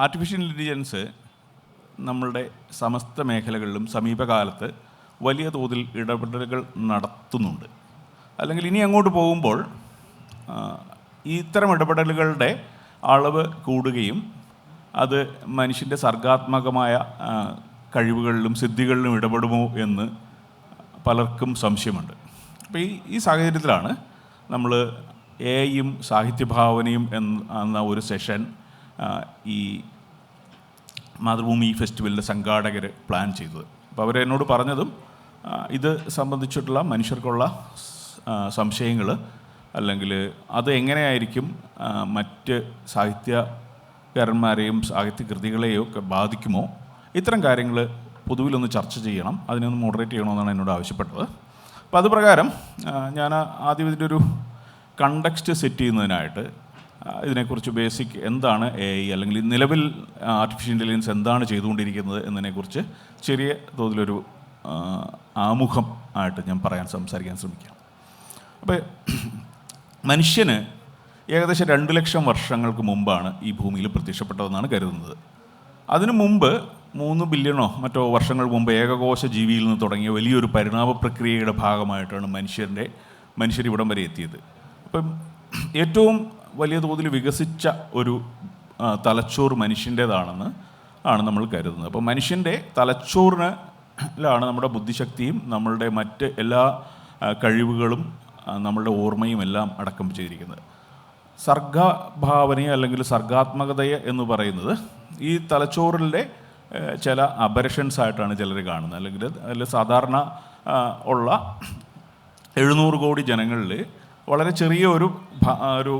Artificial intelligence നമ്മളുടെ സമസ്ത മേഖലകളിലും സമീപകാലത്ത് വലിയ തോതിൽ ഇടപെടലുകൾ നടത്തുന്നുണ്ട്. അല്ലെങ്കിൽ ഇനി അങ്ങോട്ട് പോകുമ്പോൾ ഇത്തരം ഇടപെടലുകളുടെ അളവ് കൂടുകയും അത് മനുഷ്യൻ്റെ സർഗാത്മകമായ കഴിവുകളിലും സിദ്ധികളിലും ഇടപെടുമോ എന്ന് പലർക്കും സംശയമുണ്ട്. അപ്പോൾ ഈ സാഹചര്യത്തിലാണ് നമ്മൾ എഐയും സാഹിത്യഭാവനയും എന്ന ഒരു സെഷൻ ഈ മാതൃഭൂമി ഫെസ്റ്റിവലിൻ്റെ സംഘാടകർ പ്ലാൻ ചെയ്തത്. അപ്പോൾ അവരെന്നോട് പറഞ്ഞതും ഇത് സംബന്ധിച്ചിട്ടുള്ള മനുഷ്യർക്കുള്ള സംശയങ്ങൾ, അല്ലെങ്കിൽ അത് എങ്ങനെയായിരിക്കും മറ്റ് സാഹിത്യകാരന്മാരെയും സാഹിത്യകൃതികളെയോ ഒക്കെ ബാധിക്കുമോ, ഇത്തരം കാര്യങ്ങൾ പൊതുവിലൊന്ന് ചർച്ച ചെയ്യണം, അതിനൊന്ന് മോഡറേറ്റ് ചെയ്യണമെന്നാണ് എന്നോട് ആവശ്യപ്പെട്ടത്. അപ്പോൾ അത് പ്രകാരം ഞാൻ ആദ്യം ഇതിൻ്റെ ഒരു കണ്ടക്സ്റ്റ് സെറ്റ് ചെയ്യുന്നതിനായിട്ട് ഇതിനെക്കുറിച്ച് ബേസിക് എന്താണ് എഐ, അല്ലെങ്കിൽ നിലവിൽ ആർട്ടിഫിഷ്യൽ ഇൻ്റലിജൻസ് എന്താണ് ചെയ്തുകൊണ്ടിരിക്കുന്നത് എന്നതിനെക്കുറിച്ച് ചെറിയ തോതിലൊരു ആമുഖം ആയിട്ട് ഞാൻ സംസാരിക്കാൻ ശ്രമിക്കാം. അപ്പോൾ മനുഷ്യന് ഏകദേശം 2 ലക്ഷം വർഷങ്ങൾക്ക് മുമ്പാണ് ഈ ഭൂമിയിൽ പ്രത്യക്ഷപ്പെട്ടതെന്നാണ് കരുതുന്നത്. അതിനു മുമ്പ് 3 ബില്യണോ മറ്റോ വർഷങ്ങൾ മുമ്പ് ഏകകോശ ജീവിയിൽ നിന്ന് തുടങ്ങിയ വലിയൊരു പരിണാമ പ്രക്രിയയുടെ ഭാഗമായിട്ടാണ് മനുഷ്യർ ഇവിടം വരെ എത്തിയത്. അപ്പം ഏറ്റവും വലിയ തോതിൽ വികസിച്ച ഒരു തലച്ചോറ് മനുഷ്യൻ്റേതാണെന്ന് നമ്മൾ കരുതുന്നത്. അപ്പോൾ മനുഷ്യൻ്റെ തലച്ചോറിലാണ് നമ്മുടെ ബുദ്ധിശക്തിയും നമ്മളുടെ മറ്റ് എല്ലാ കഴിവുകളും നമ്മളുടെ ഓർമ്മയും എല്ലാം അടക്കം ചെയ്തിരിക്കുന്നത്. സർഗഭാവനയെ അല്ലെങ്കിൽ സർഗാത്മകതയെ എന്ന് പറയുന്നത് ഈ തലച്ചോറിൻ്റെ ചില അബരഷൻസ് ആയിട്ടാണ് ചിലർ കാണുന്നത്. അല്ലെങ്കിൽ അതിൽ സാധാരണ ഉള്ള 700 കോടി ജനങ്ങളിൽ വളരെ ചെറിയ ഒരു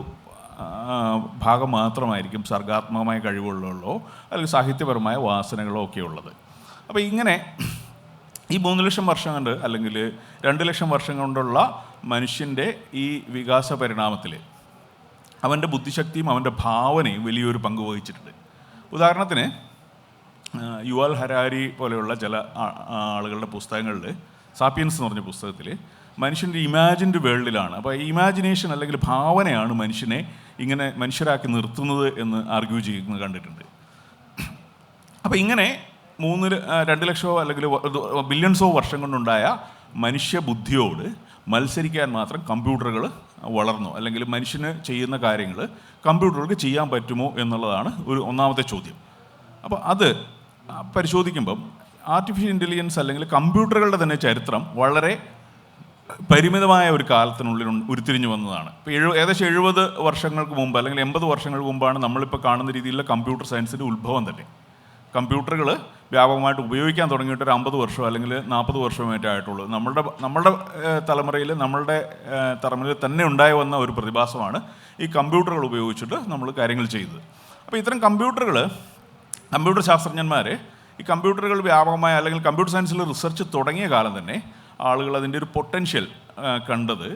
ഭാഗം മാത്രമായിരിക്കും സർഗാത്മകമായ കഴിവുകളുള്ളോ അല്ലെങ്കിൽ സാഹിത്യപരമായ വാസനകളോ ഒക്കെ ഉള്ളത്. അപ്പോൾ ഇങ്ങനെ ഈ 3 ലക്ഷം വർഷം കൊണ്ട് അല്ലെങ്കിൽ 2 ലക്ഷം വർഷം കൊണ്ടുള്ള മനുഷ്യൻ്റെ ഈ വികാസ പരിണാമത്തിൽ അവൻ്റെ ബുദ്ധിശക്തിയും അവൻ്റെ ഭാവനയും വലിയൊരു പങ്ക് വഹിച്ചിട്ടുണ്ട്. ഉദാഹരണത്തിന് യുവാൽ ഹരാരി പോലെയുള്ള ചില ആളുകളുടെ പുസ്തകങ്ങളിൽ, സാപ്പിയൻസ് എന്ന് പറഞ്ഞ പുസ്തകത്തിൽ മനുഷ്യൻ്റെ ഇമാജിൻഡ് വേൾഡിലാണ്. അപ്പോൾ ഈ ഇമാജിനേഷൻ അല്ലെങ്കിൽ ഭാവനയാണ് മനുഷ്യനെ ഇങ്ങനെ മനുഷ്യരാക്കി നിർത്തുന്നത് എന്ന് ആർഗ്യൂ ചെയ്യുന്നത് കണ്ടിട്ടുണ്ട്. അപ്പോൾ ഇങ്ങനെ 2 ലക്ഷമോ അല്ലെങ്കിൽ ബില്യൺസോ വർഷം കൊണ്ടുണ്ടായ മനുഷ്യബുദ്ധിയോട് മത്സരിക്കാൻ മാത്രം കമ്പ്യൂട്ടറുകൾ വളർന്നു, അല്ലെങ്കിൽ മനുഷ്യന് ചെയ്യുന്ന കാര്യങ്ങൾ കമ്പ്യൂട്ടറുകൾക്ക് ചെയ്യാൻ പറ്റുമോ എന്നുള്ളതാണ് ഒന്നാമത്തെ ചോദ്യം. അപ്പോൾ അത് പരിശോധിക്കുമ്പം ആർട്ടിഫിഷ്യൽ ഇൻ്റലിജൻസ് അല്ലെങ്കിൽ കമ്പ്യൂട്ടറുകളുടെ തന്നെ ചരിത്രം വളരെ പരിമിതമായ ഒരു കാലത്തിനുള്ളിൽ ഉരുത്തിരിഞ്ഞു വന്നതാണ്. ഇപ്പോൾ ഏകദേശം 70 വർഷങ്ങൾക്ക് മുമ്പ് അല്ലെങ്കിൽ 80 വർഷങ്ങൾക്ക് മുമ്പാണ് നമ്മളിപ്പോൾ കാണുന്ന രീതിയിലുള്ള കമ്പ്യൂട്ടർ സയൻസിൻ്റെ ഉത്ഭവം തന്നെ. കമ്പ്യൂട്ടറുകൾ വ്യാപകമായിട്ട് ഉപയോഗിക്കാൻ തുടങ്ങിയിട്ട് ഒരു 50 വർഷം അല്ലെങ്കിൽ 40 വർഷമായിട്ടേ ആയിട്ടുള്ളൂ. നമ്മളുടെ തലമുറയിൽ തന്നെ ഉണ്ടായി വന്ന ഒരു പ്രതിഭാസമാണ് ഈ കമ്പ്യൂട്ടറുകൾ ഉപയോഗിച്ചിട്ട് നമ്മൾ കാര്യങ്ങൾ ചെയ്തത്. അപ്പോൾ ഇത്തരം കമ്പ്യൂട്ടർ ശാസ്ത്രജ്ഞന്മാർ ഈ കമ്പ്യൂട്ടറുകൾ വ്യാപകമായ അല്ലെങ്കിൽ കമ്പ്യൂട്ടർ സയൻസിൽ റിസർച്ച് തുടങ്ങിയ കാലം തന്നെ ആളുകൾ അതിൻ്റെ ഒരു പൊട്ടൻഷ്യൽ കണ്ടത്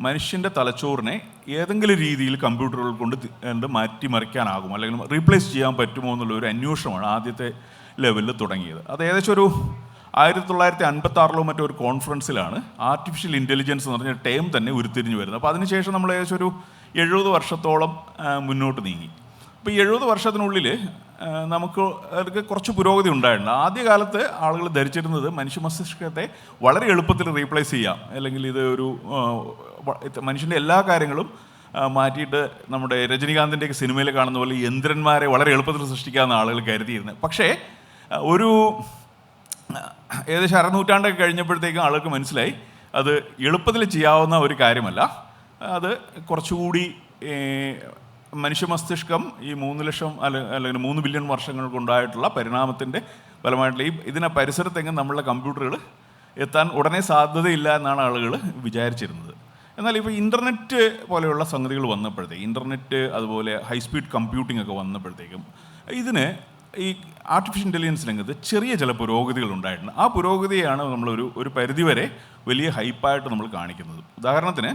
മനുഷ്യൻ്റെ തലച്ചോറിനെ ഏതെങ്കിലും രീതിയിൽ കമ്പ്യൂട്ടറുകൾ കൊണ്ട് മാറ്റിമറിക്കാനാകും അല്ലെങ്കിൽ റീപ്ലേസ് ചെയ്യാൻ പറ്റുമോ എന്നുള്ള ഒരു അന്വേഷണമാണ് ആദ്യത്തെ ലെവലിൽ തുടങ്ങിയത്. അത് ഏകദേശം ഒരു 1956 മറ്റോ ഒരു കോൺഫറൻസിലാണ് ആർട്ടിഫിഷ്യൽ ഇൻ്റലിജൻസ് എന്ന് പറഞ്ഞ ടേം തന്നെ ഉരുത്തിരിഞ്ഞു വരുന്നത്. അപ്പോൾ അതിനുശേഷം നമ്മൾ ഏകദേശം ഒരു 70 വർഷത്തോളം മുന്നോട്ട് നീങ്ങി. അപ്പോൾ ഈ 70 വർഷത്തിനുള്ളിൽ അതൊക്കെ കുറച്ച് പുരോഗതി ഉണ്ടായിട്ടുണ്ട്. ആദ്യകാലത്ത് ആളുകൾ ധരിച്ചിരുന്നത് മനുഷ്യ മസ്തിഷ്കത്തെ വളരെ എളുപ്പത്തിൽ റീപ്ലേസ് ചെയ്യാം, അല്ലെങ്കിൽ ഇത് ഒരു മനുഷ്യൻ്റെ എല്ലാ കാര്യങ്ങളും മാറ്റിയിട്ട് നമ്മുടെ രജനീകാന്തിൻ്റെയൊക്കെ സിനിമയിൽ കാണുന്ന പോലെ യന്ത്രന്മാരെ വളരെ എളുപ്പത്തിൽ സൃഷ്ടിക്കാമെന്ന് ആളുകൾ കരുതിയിരുന്നത്. പക്ഷേ ഒരു ഏകദേശം അരനൂറ്റാണ്ടൊക്കെ കഴിഞ്ഞപ്പോഴത്തേക്കും ആളുകൾക്ക് മനസ്സിലായി അത് എളുപ്പത്തിൽ ചെയ്യാവുന്ന ഒരു കാര്യമല്ല. അത് കുറച്ചുകൂടി മനുഷ്യ മസ്തിഷ്കം ഈ 3 ലക്ഷം അല്ലെങ്കിൽ 3 ബില്യൺ വർഷങ്ങൾ കൊണ്ടായിട്ടുള്ള പരിണാമത്തിൻ്റെ ഫലമായിട്ടുള്ള ഇതിനെ പരിസരത്തെങ്കിലും നമ്മളുടെ കമ്പ്യൂട്ടറുകൾ എത്താൻ ഉടനെ സാധ്യതയില്ല എന്നാണ് ആളുകൾ വിചാരിച്ചിരുന്നത്. എന്നാൽ ഇപ്പോൾ ഇൻ്റർനെറ്റ് പോലെയുള്ള സംഗതികൾ വന്നപ്പോഴത്തേക്കും, ഇൻ്റർനെറ്റ് അതുപോലെ ഹൈസ്പീഡ് കമ്പ്യൂട്ടിംഗ് ഒക്കെ വന്നപ്പോഴത്തേക്കും ഇതിന് ഈ ആർട്ടിഫിഷ്യൽ ഇൻ്റലിജൻസ് രംഗത്ത് ചെറിയ ചില പുരോഗതികൾ ഉണ്ടായിട്ടുണ്ട്. ആ പുരോഗതിയാണ് ഒരു പരിധിവരെ വലിയ ഹൈപ്പായിട്ട് നമ്മൾ കാണിക്കുന്നത്. ഉദാഹരണത്തിന്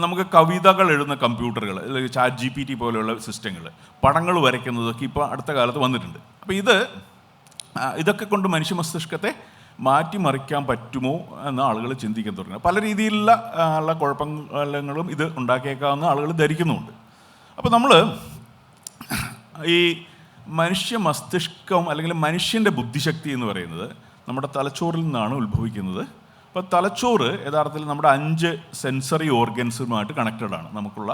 നമുക്ക് കവിതകൾ എഴുതുന്ന കമ്പ്യൂട്ടറുകൾ, അല്ലെങ്കിൽ ചാറ്റ് GPT പോലെയുള്ള സിസ്റ്റങ്ങൾ, പടങ്ങൾ വരയ്ക്കുന്നതൊക്കെ ഇപ്പോൾ അടുത്ത കാലത്ത് വന്നിട്ടുണ്ട്. അപ്പോൾ ഇതൊക്കെ കൊണ്ട് മനുഷ്യ മസ്തിഷ്കത്തെ മാറ്റിമറിക്കാൻ പറ്റുമോ എന്ന് ആളുകൾ ചിന്തിക്കാൻ തുടങ്ങി. പല രീതിയിലുള്ള കുഴപ്പങ്ങളും ഇത് ഉണ്ടാക്കിയേക്കാവുന്ന ആളുകൾ ധരിക്കുന്നുമുണ്ട്. അപ്പോൾ നമ്മൾ ഈ മനുഷ്യ മസ്തിഷ്കം അല്ലെങ്കിൽ മനുഷ്യൻ്റെ ബുദ്ധിശക്തി എന്ന് പറയുന്നത് നമ്മുടെ തലച്ചോറിൽ നിന്നാണ് ഉത്ഭവിക്കുന്നത്. അപ്പോൾ തലച്ചോറ് യഥാർത്ഥത്തിൽ നമ്മുടെ 5 സെൻസറി ഓർഗൻസുമായിട്ട് കണക്റ്റഡാണ്. നമുക്കുള്ള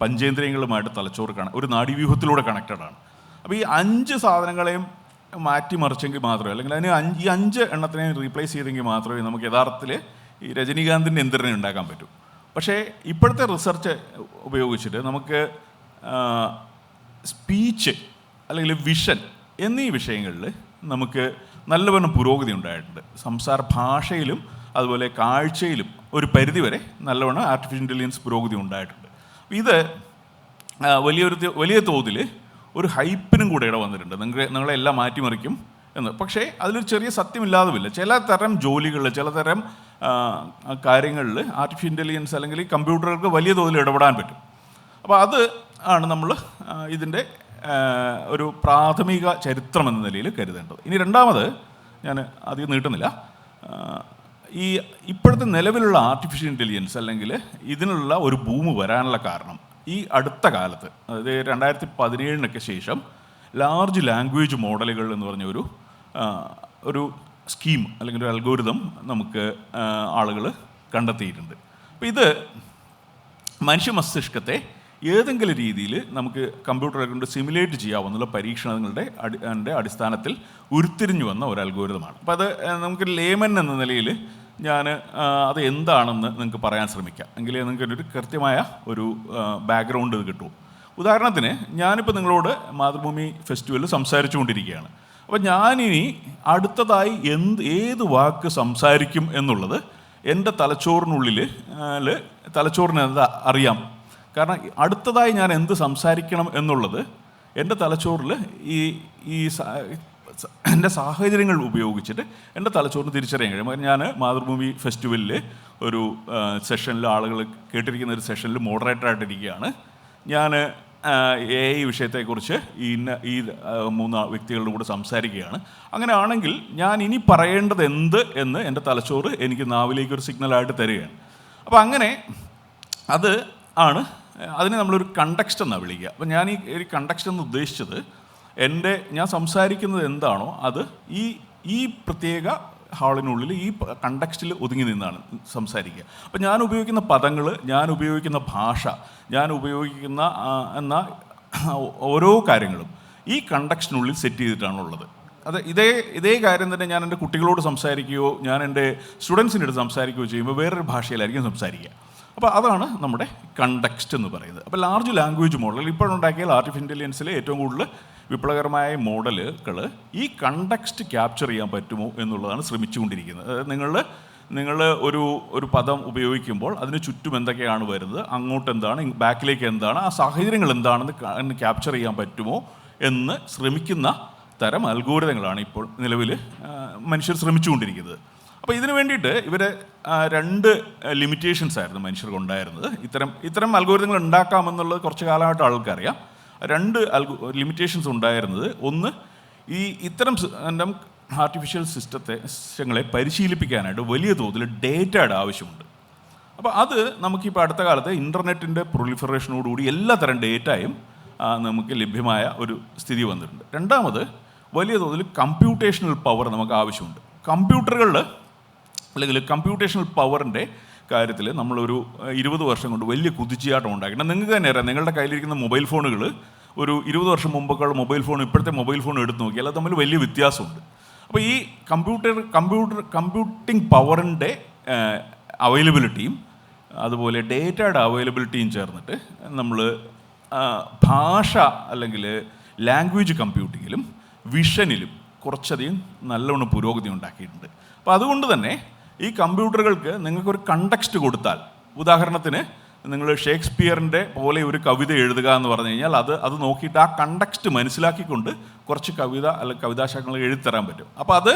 പഞ്ചേന്ദ്രിയങ്ങളുമായിട്ട് തലച്ചോറ് ഒരു നാഡീവ്യൂഹത്തിലൂടെ കണക്റ്റഡാണ്. അപ്പോൾ ഈ 5 സാധനങ്ങളെയും മാറ്റിമറിച്ചെങ്കിൽ മാത്രമേ, അല്ലെങ്കിൽ ഈ 5 എണ്ണത്തിനെയും റീപ്ലേസ് ചെയ്തെങ്കിൽ മാത്രമേ നമുക്ക് യഥാർത്ഥത്തിൽ ഈ രജനീകാന്തിൻ്റെ യന്ത്രനെ ഉണ്ടാക്കാൻ പറ്റൂ. പക്ഷേ ഇപ്പോഴത്തെ റിസർച്ച് ഉപയോഗിച്ചിട്ട് നമുക്ക് സ്പീച്ച് അല്ലെങ്കിൽ വിഷൻ എന്നീ വിഷയങ്ങളിൽ നമുക്ക് നല്ലവണ്ണം പുരോഗതി ഉണ്ടായിട്ടുണ്ട്. സംസാര ഭാഷയിലും അതുപോലെ കാഴ്ചയിലും ഒരു പരിധിവരെ നല്ലവണ്ണം ആർട്ടിഫിഷ്യൽ ഇൻ്റലിജൻസ് പുരോഗതി ഉണ്ടായിട്ടുണ്ട്. ഇത് വലിയ തോതിൽ ഒരു ഹൈപ്പിനും കൂടെ വന്നിട്ടുണ്ട്. നിങ്ങളെല്ലാം മാറ്റിമറിക്കും എന്ന്. പക്ഷേ അതിലൊരു ചെറിയ സത്യമില്ലാതുമില്ല. ചിലതരം ജോലികളിൽ, ചിലതരം കാര്യങ്ങളിൽ ആർട്ടിഫിഷ്യൽ ഇൻ്റലിജൻസ് അല്ലെങ്കിൽ കമ്പ്യൂട്ടറുകൾക്ക് വലിയ തോതിൽ ഇടപെടാൻ പറ്റും. അപ്പോൾ അത് ആണ് നമ്മൾ ഇതിൻ്റെ ഒരു പ്രാഥമിക ചരിത്രം എന്ന നിലയിൽ കരുതേണ്ടത്. ഇനി രണ്ടാമത്, ഞാൻ അധികം നീട്ടുന്നില്ല, ഇപ്പോഴത്തെ നിലവിലുള്ള ആർട്ടിഫിഷ്യൽ ഇൻ്റലിജൻസ് അല്ലെങ്കിൽ ഇതിനുള്ള ഒരു ബൂം വരാനുള്ള കാരണം ഈ അടുത്ത കാലത്ത്, അതായത് 2017 ശേഷം ലാർജ് ലാംഗ്വേജ് മോഡലുകൾ എന്ന് പറഞ്ഞ ഒരു സ്കീം അല്ലെങ്കിൽ ഒരു അൽഗോരിതം നമുക്ക് ആളുകൾ കണ്ടെത്തിയിട്ടുണ്ട്. അപ്പോൾ ഇത് മനുഷ്യ മസ്തിഷ്കത്തെ ഏതെങ്കിലും രീതിയിൽ നമുക്ക് കമ്പ്യൂട്ടറെ കൊണ്ട് സിമുലേറ്റ് ചെയ്യാവുന്ന പരീക്ഷണങ്ങളുടെ അടിസ്ഥാനത്തിൽ ഉരുത്തിരിഞ്ഞു വന്ന ഒരു അൽഗോരിതമാണ്. അപ്പോൾ അത് നമുക്ക് ലേമൻ എന്ന നിലയിൽ ഞാൻ അത് എന്താണെന്ന് നിങ്ങൾക്ക് പറയാൻ ശ്രമിക്കാം. എങ്കിലേ നിങ്ങൾക്ക് ഒരു കൃത്യമായ ഒരു ബാക്ക്ഗ്രൗണ്ട് ഇത് കിട്ടും. ഉദാഹരണത്തിന്, ഞാനിപ്പോൾ നിങ്ങളോട് മാതൃഭൂമി ഫെസ്റ്റിവലിൽ സംസാരിച്ചുകൊണ്ടിരിക്കുകയാണ്. അപ്പോൾ ഞാനിനി അടുത്തതായി ഏത് വാക്ക് സംസാരിക്കും എന്നുള്ളത് എൻ്റെ തലച്ചോറിന് എന്താ അറിയാം. കാരണം അടുത്തതായി ഞാൻ എന്ത് സംസാരിക്കണം എന്നുള്ളത് എൻ്റെ തലച്ചോറിൽ എൻ്റെ സാഹചര്യങ്ങൾ ഉപയോഗിച്ചിട്ട് എൻ്റെ തലച്ചോറിന് തിരിച്ചറിയാൻ കഴിയും. ഞാൻ മാതൃഭൂമി ഫെസ്റ്റിവലിൽ ഒരു സെഷനിൽ, ആളുകൾ കേട്ടിരിക്കുന്ന ഒരു സെഷനിൽ മോഡറേറ്ററായിട്ടിരിക്കുകയാണ്. ഞാൻ AI വിഷയത്തെക്കുറിച്ച് ഈ 3 വ്യക്തികളുടെ കൂടെ സംസാരിക്കുകയാണ്. അങ്ങനെ ആണെങ്കിൽ ഞാൻ ഇനി പറയേണ്ടത് എന്ത് എന്ന് എൻ്റെ തലച്ചോറ് എനിക്ക് നാവിലേക്ക് ഒരു സിഗ്നലായിട്ട് തരികയാണ്. അപ്പോൾ അങ്ങനെ അതിനെ നമ്മളൊരു കണ്ടക്സ്റ്റ് എന്നാണ് വിളിക്കുക. അപ്പോൾ ഞാൻ ഈ കണ്ടക്സ്റ്റ് എന്ന് ഉദ്ദേശിച്ചത് ഞാൻ സംസാരിക്കുന്നത് എന്താണോ അത് ഈ പ്രത്യേക ഹാളിനുള്ളിൽ ഈ കണ്ടക്സ്റ്റിൽ ഒതുങ്ങി നിന്നാണ് സംസാരിക്കുക. അപ്പോൾ ഞാൻ ഉപയോഗിക്കുന്ന പദങ്ങൾ, ഞാൻ ഉപയോഗിക്കുന്ന ഭാഷ, ഞാൻ ഉപയോഗിക്കുന്ന ഓരോ കാര്യങ്ങളും ഈ കണ്ടക്സ്റ്റിനുള്ളിൽ സെറ്റ് ചെയ്തിട്ടാണുള്ളത്. ഇതേ കാര്യം തന്നെ ഞാൻ എൻ്റെ കുട്ടികളോട് സംസാരിക്കുകയോ ഞാൻ എൻ്റെ സ്റ്റുഡൻസിൻ്റെ അടുത്ത് സംസാരിക്കുകയോ ചെയ്യുമ്പോൾ വേറൊരു ഭാഷയിലായിരിക്കും സംസാരിക്കുക. അപ്പോൾ അതാണ് നമ്മുടെ കണ്ടക്സ്റ്റ് എന്ന് പറയുന്നത്. അപ്പോൾ ലാർജ് ലാംഗ്വേജ് മോഡൽ ഇപ്പോഴുണ്ടാക്കിയ ആർട്ടിഫിഷ്യൽ ഇൻ്റലിജൻസിലെ ഏറ്റവും കൂടുതൽ വിപ്ലവകരമായ മോഡലുകൾ ഈ കണ്ടക്സ്റ്റ് ക്യാപ്ചർ ചെയ്യാൻ പറ്റുമോ എന്നുള്ളതാണ് ശ്രമിച്ചുകൊണ്ടിരിക്കുന്നത്. അതായത് നിങ്ങൾ ഒരു പദം ഉപയോഗിക്കുമ്പോൾ അതിന് ചുറ്റും എന്തൊക്കെയാണ് വരുന്നത്, അങ്ങോട്ട് എന്താണ്, ബാക്കിലേക്ക് എന്താണ്, ആ സാഹചര്യങ്ങൾ എന്താണെന്ന് ക്യാപ്ചർ ചെയ്യാൻ പറ്റുമോ എന്ന് ശ്രമിക്കുന്ന തരം അൽഗോരിതങ്ങളാണ് ഇപ്പോൾ നിലവിൽ മനുഷ്യർ ശ്രമിച്ചുകൊണ്ടിരിക്കുന്നത്. അപ്പോൾ ഇതിനു വേണ്ടിയിട്ട് 2 ലിമിറ്റേഷൻസ് ആയിരുന്നു മനുഷ്യർക്ക് ഉണ്ടായിരുന്നത്. ഇത്തരം അൽഗോരിതങ്ങൾ ഉണ്ടാക്കാമെന്നുള്ളത് കുറച്ച് കാലമായിട്ട് ആൾക്കറിയാം. 2 ലിമിറ്റേഷൻസ് ഉണ്ടായിരുന്നത്, ഒന്ന്, ഇത്തരം ആർട്ടിഫിഷ്യൽ സിസ്റ്റങ്ങളെ പരിശീലിപ്പിക്കാനായിട്ട് വലിയ തോതിൽ ഡേറ്റയുടെ ആവശ്യമുണ്ട്. അപ്പോൾ അത് നമുക്കിപ്പോൾ അടുത്ത കാലത്ത് ഇൻ്റർനെറ്റിൻ്റെ പ്രൊലിഫറേഷനോടുകൂടി എല്ലാ തരം ഡേറ്റയും നമുക്ക് ലഭ്യമായ ഒരു സ്ഥിതി വന്നിട്ടുണ്ട്. രണ്ടാമത്, വലിയ തോതിൽ കമ്പ്യൂട്ടേഷണൽ പവർ നമുക്ക് ആവശ്യമുണ്ട്. കമ്പ്യൂട്ടറുകളിൽ അല്ലെങ്കിൽ കമ്പ്യൂട്ടേഷണൽ പവറിൻ്റെ കാര്യത്തിൽ നമ്മളൊരു 20 വർഷം കൊണ്ട് വലിയ കുതിച്ചുചാട്ടം ഉണ്ടാക്കിയിട്ടുണ്ട്. നിങ്ങൾക്ക് തന്നെ അറിയാം, നിങ്ങളുടെ കയ്യിലിരിക്കുന്ന മൊബൈൽ ഫോണുകൾ ഒരു 20 വർഷം മുമ്പൊക്കെയുള്ള മൊബൈൽ ഫോൺ ഇപ്പോഴത്തെ മൊബൈൽ ഫോൺ എടുത്ത് നോക്കിയാൽ അത് തമ്മിൽ വലിയ വ്യത്യാസമുണ്ട്. അപ്പോൾ ഈ കമ്പ്യൂട്ടിംഗ് പവറിൻ്റെ അവൈലബിലിറ്റിയും അതുപോലെ ഡേറ്റയുടെ അവൈലബിലിറ്റിയും ചേർന്നിട്ട് നമ്മൾ ഭാഷ അല്ലെങ്കിൽ ലാംഗ്വേജ് കമ്പ്യൂട്ടിങ്ങിലും വിഷനിലും കുറച്ചധികം നല്ലവണ്ണം പുരോഗതി ഉണ്ടാക്കിയിട്ടുണ്ട്. അപ്പോൾ അതുകൊണ്ട് തന്നെ ഈ കമ്പ്യൂട്ടറുകൾക്ക് നിങ്ങൾക്കൊരു കണ്ടക്സ്റ്റ് കൊടുത്താൽ, ഉദാഹരണത്തിന് നിങ്ങൾ ഷേക്സ്പിയറിൻ്റെ പോലെ ഒരു കവിത എഴുതുക എന്ന് പറഞ്ഞു കഴിഞ്ഞാൽ അത് നോക്കിയിട്ട് ആ കണ്ടക്സ്റ്റ് മനസ്സിലാക്കിക്കൊണ്ട് കുറച്ച് കവിത അല്ലെങ്കിൽ കവിതാശാഖകൾ എഴുതിത്തരാൻ പറ്റും. അപ്പോൾ അത്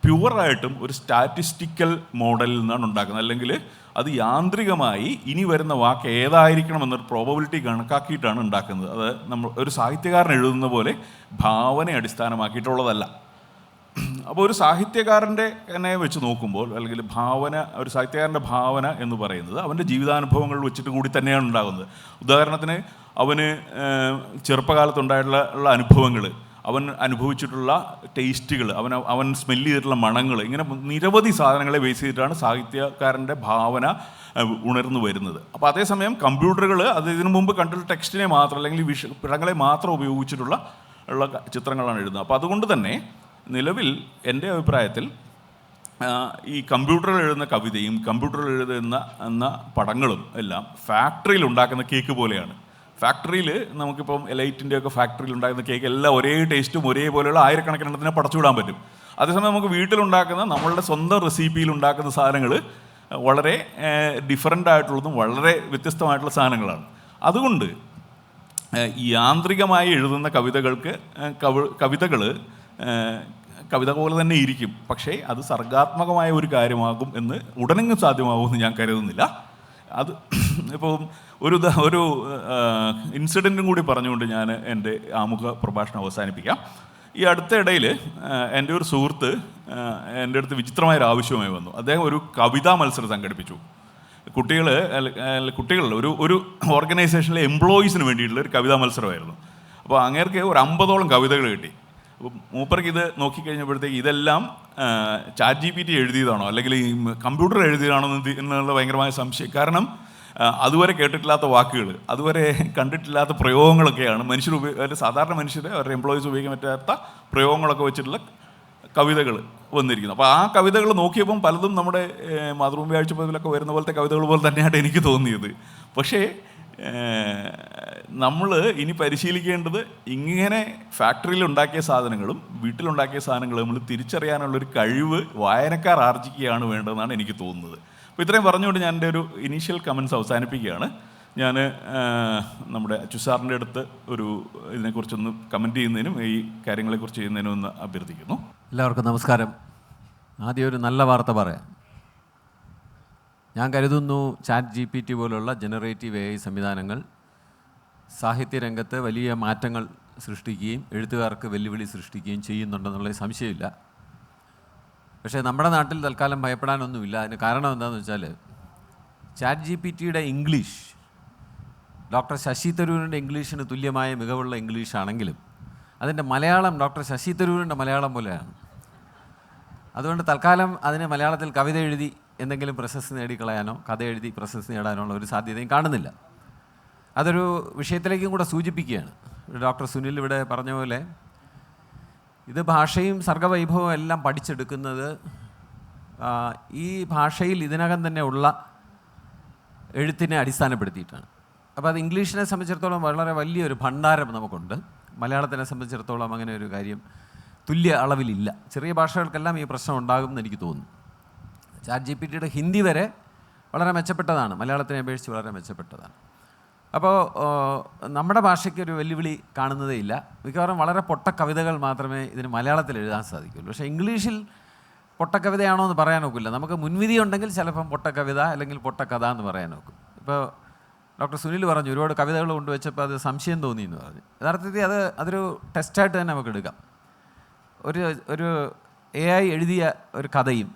പ്യുവറായിട്ടും ഒരു സ്റ്റാറ്റിസ്റ്റിക്കൽ മോഡലിൽ നിന്നാണ് ഉണ്ടാക്കുന്നത്. അല്ലെങ്കിൽ അത് യാന്ത്രികമായി ഇനി വരുന്ന വാക്ക് ഏതായിരിക്കണം എന്നൊരു പ്രോബബിലിറ്റി കണക്കാക്കിയിട്ടാണ് ഉണ്ടാക്കുന്നത്. അത് നമ്മൾ ഒരു സാഹിത്യകാരൻ എഴുതുന്ന പോലെ ഭാവനയെ അടിസ്ഥാനമാക്കിയിട്ടുള്ളതല്ല. അപ്പോൾ ഒരു സാഹിത്യകാരൻ്റെ എന്നെ വെച്ച് നോക്കുമ്പോൾ, അല്ലെങ്കിൽ ഒരു സാഹിത്യകാരൻ്റെ ഭാവന എന്ന് പറയുന്നത് അവൻ്റെ ജീവിതാനുഭവങ്ങൾ വെച്ചിട്ട് കൂടി തന്നെയാണ് ഉണ്ടാകുന്നത്. ഉദാഹരണത്തിന് അവന് ചെറുപ്പകാലത്തുണ്ടായിട്ടുള്ള അനുഭവങ്ങൾ, അവൻ അനുഭവിച്ചിട്ടുള്ള ടേസ്റ്റുകൾ, അവൻ സ്മെല്ല് ചെയ്തിട്ടുള്ള മണങ്ങൾ, ഇങ്ങനെ നിരവധി സാധനങ്ങളെ ബേസ് ചെയ്തിട്ടാണ് സാഹിത്യകാരൻ്റെ ഭാവന ഉണർന്നു വരുന്നത്. അപ്പോൾ അതേസമയം കമ്പ്യൂട്ടറുകൾ അത് ഇതിനു മുമ്പ് കണ്ടിട്ടുള്ള ടെക്സ്റ്റിനെ മാത്രം അല്ലെങ്കിൽ പടങ്ങളെ മാത്രം ഉപയോഗിച്ചിട്ടുള്ള ചിത്രങ്ങളാണ് എഴുതുന്നത്. അപ്പോൾ അതുകൊണ്ട് തന്നെ നിലവിൽ എൻ്റെ അഭിപ്രായത്തിൽ ഈ കമ്പ്യൂട്ടറിൽ എഴുതുന്ന കവിതയും കമ്പ്യൂട്ടറിൽ എഴുതുന്ന പടങ്ങളും എല്ലാം ഫാക്ടറിയിൽ ഉണ്ടാക്കുന്ന കേക്ക് പോലെയാണ്. ഫാക്ടറിയിൽ നമുക്കിപ്പം എലൈറ്റിൻ്റെയൊക്കെ ഫാക്ടറിയിൽ ഉണ്ടാക്കുന്ന കേക്ക് എല്ലാം ഒരേ ടേസ്റ്റും ഒരേപോലെയുള്ള ആയിരക്കണക്കിന് എണ്ണത്തിനെ പടച്ചുവിടാൻ പറ്റും. അതേസമയം നമുക്ക് വീട്ടിലുണ്ടാക്കുന്ന നമ്മളുടെ സ്വന്തം റെസിപ്പിയിൽ ഉണ്ടാക്കുന്ന സാധനങ്ങൾ വളരെ ഡിഫറൻ്റ് ആയിട്ടുള്ളതും വളരെ വ്യത്യസ്തമായിട്ടുള്ള സാധനങ്ങളാണ്. അതുകൊണ്ട് യാന്ത്രികമായി എഴുതുന്ന കവിത പോലെ തന്നെ ഇരിക്കും, പക്ഷേ അത് സർഗാത്മകമായ ഒരു കാര്യമാകും എന്ന് ഉടനെങ്ങും സാധ്യമാകുമെന്ന് ഞാൻ കരുതുന്നില്ല. അത് ഇപ്പോൾ ഒരു ഇൻസിഡൻറ്റും കൂടി പറഞ്ഞുകൊണ്ട് ഞാൻ എൻ്റെ ആമുഖ പ്രഭാഷണം അവസാനിപ്പിക്കാം. ഈ അടുത്ത ഇടയിൽ എൻ്റെ ഒരു സുഹൃത്ത് എൻ്റെ അടുത്ത് വിചിത്രമായൊരു ആവശ്യമായി വന്നു. അദ്ദേഹം ഒരു കവിതാ മത്സരം സംഘടിപ്പിച്ചു. കുട്ടികളുടെ ഒരു ഓർഗനൈസേഷനിലെ എംപ്ലോയീസിന് വേണ്ടിയിട്ടുള്ള ഒരു കവിതാ മത്സരമായിരുന്നു. അപ്പോൾ അങ്ങേർക്ക് ഒരു 50ഓളം കവിതകൾ കിട്ടി. അപ്പോൾ മൂപ്പർക്ക് ഇത് നോക്കിക്കഴിഞ്ഞപ്പോഴത്തേക്ക് ഇതെല്ലാം ChatGPT എഴുതിയതാണോ അല്ലെങ്കിൽ ഈ കമ്പ്യൂട്ടർ എഴുതിയതാണോ എന്നുള്ള ഭയങ്കരമായ സംശയം. കാരണം അതുവരെ കേട്ടിട്ടില്ലാത്ത വാക്കുകൾ, അതുവരെ കണ്ടിട്ടില്ലാത്ത പ്രയോഗങ്ങളൊക്കെയാണ് സാധാരണ മനുഷ്യർ അവരുടെ എംപ്ലോയീസ് ഉപയോഗിക്കാൻ പറ്റാത്ത പ്രയോഗങ്ങളൊക്കെ വെച്ചിട്ടുള്ള കവിതകൾ വന്നിരിക്കുന്നത്. അപ്പോൾ ആ കവിതകൾ നോക്കിയപ്പം പലതും നമ്മുടെ മാതൃഭൂമി ആഴ്ചപ്പതിലൊക്കെ വരുന്ന പോലത്തെ കവിതകൾ പോലെ തന്നെയാണ് എനിക്ക് തോന്നിയത്. പക്ഷേ നമ്മൾ ഇനി പരിശീലിക്കേണ്ടത് ഇങ്ങനെ ഫാക്ടറിയിൽ ഉണ്ടാക്കിയ സാധനങ്ങളും വീട്ടിലുണ്ടാക്കിയ സാധനങ്ങളും നമ്മൾ തിരിച്ചറിയാനുള്ളൊരു കഴിവ് വായനക്കാർ ആർജിക്കുകയാണ് വേണ്ടതെന്നാണ് എനിക്ക് തോന്നുന്നത്. അപ്പോൾ ഇത്രയും പറഞ്ഞുകൊണ്ട് ഞാൻ എൻ്റെ ഒരു ഇനീഷ്യൽ കമൻസ് അവസാനിപ്പിക്കുകയാണ്. ഞാൻ നമ്മുടെ അച്ചുസാറിൻ്റെ അടുത്ത് ഇതിനെക്കുറിച്ചൊന്ന് കമൻറ്റ് ചെയ്യുന്നതിനും ഈ കാര്യങ്ങളെക്കുറിച്ച് ചെയ്യുന്നതിനും ഒന്ന് അഭ്യർത്ഥിക്കുന്നു. എല്ലാവർക്കും നമസ്കാരം. ആദ്യം ഒരു നല്ല വാർത്ത പറയാം. ഞാൻ കരുതുന്നു ChatGPT പോലുള്ള ജനറേറ്റീവ് AI സംവിധാനങ്ങൾ സാഹിത്യരംഗത്ത് വലിയ മാറ്റങ്ങൾ സൃഷ്ടിക്കുകയും എഴുത്തുകാർക്ക് വെല്ലുവിളി സൃഷ്ടിക്കുകയും ചെയ്യുന്നുണ്ടെന്നുള്ള സംശയമില്ല. പക്ഷേ നമ്മുടെ നാട്ടിൽ തൽക്കാലം ഭയപ്പെടാനൊന്നുമില്ല. അതിന് കാരണം എന്താണെന്ന് വെച്ചാൽ ChatGPTയുടെ ഇംഗ്ലീഷ് ഡോക്ടർ ശശി തരൂരിൻ്റെ ഇംഗ്ലീഷിന് തുല്യമായ മികവുള്ള ഇംഗ്ലീഷാണെങ്കിലും അതിൻ്റെ മലയാളം ഡോക്ടർ ശശി തരൂരിൻ്റെ മലയാളം പോലെയാണ്. അതുകൊണ്ട് തൽക്കാലം അതിന് മലയാളത്തിൽ കവിത എഴുതി എന്തെങ്കിലും പ്രശസ്തി നേടിക്കളയാനോ കഥ എഴുതി പ്രശസ്തി നേടാനോ ഉള്ള ഒരു സാധ്യതയും കാണുന്നില്ല. അതൊരു വിഷയത്തിലേക്കും കൂടെ സൂചിപ്പിക്കുകയാണ്. ഡോക്ടർ സുനിൽ ഇവിടെ പറഞ്ഞ പോലെ ഇത് ഭാഷയും സർഗവൈഭവവും എല്ലാം പഠിച്ചെടുക്കുന്നത് ഈ ഭാഷയിൽ ഇതിനകം തന്നെ ഉള്ള എഴുത്തിനെ അടിസ്ഥാനപ്പെടുത്തിയിട്ടാണ്. അപ്പോൾ അത് ഇംഗ്ലീഷിനെ സംബന്ധിച്ചിടത്തോളം വളരെ വലിയൊരു ഭണ്ഡാരം നമുക്കുണ്ട്. മലയാളത്തിനെ സംബന്ധിച്ചിടത്തോളം അങ്ങനെ ഒരു കാര്യം തുല്യ അളവിലില്ല. ചെറിയ ഭാഷകൾക്കെല്ലാം ഈ പ്രശ്നം ഉണ്ടാകുമെന്ന് എനിക്ക് തോന്നുന്നു. ChatGPTയുടെ ഹിന്ദി വരെ വളരെ മെച്ചപ്പെട്ടതാണ്, മലയാളത്തിനെ അപേക്ഷിച്ച് വളരെ മെച്ചപ്പെട്ടതാണ്. അപ്പോൾ നമ്മുടെ ഭാഷയ്ക്കൊരു വെല്ലുവിളി കാണുന്നതേ ഇല്ല. മിക്കവാറും വളരെ പൊട്ട കവിതകൾ മാത്രമേ ഇതിന് മലയാളത്തിൽ എഴുതാൻ സാധിക്കുള്ളൂ. പക്ഷേ ഇംഗ്ലീഷിൽ പൊട്ടക്കവിതയാണോ എന്ന് പറയാൻ നോക്കില്ല. നമുക്ക് മുൻവിധി ഉണ്ടെങ്കിൽ ചിലപ്പം പൊട്ടക്കവിത അല്ലെങ്കിൽ പൊട്ടക്കഥ എന്ന് പറയാൻ നോക്കും. ഇപ്പോൾ ഡോക്ടർ സുനിൽ പറഞ്ഞു ഒരുപാട് കവിതകൾ കൊണ്ടുവച്ചപ്പോൾ അത് സംശയം തോന്നി എന്ന് പറഞ്ഞു. യഥാർത്ഥത്തിൽ അതൊരു ടെസ്റ്റായിട്ട് തന്നെ നമുക്ക് എടുക്കാം. ഒരു AI എഴുതിയ ഒരു കഥയും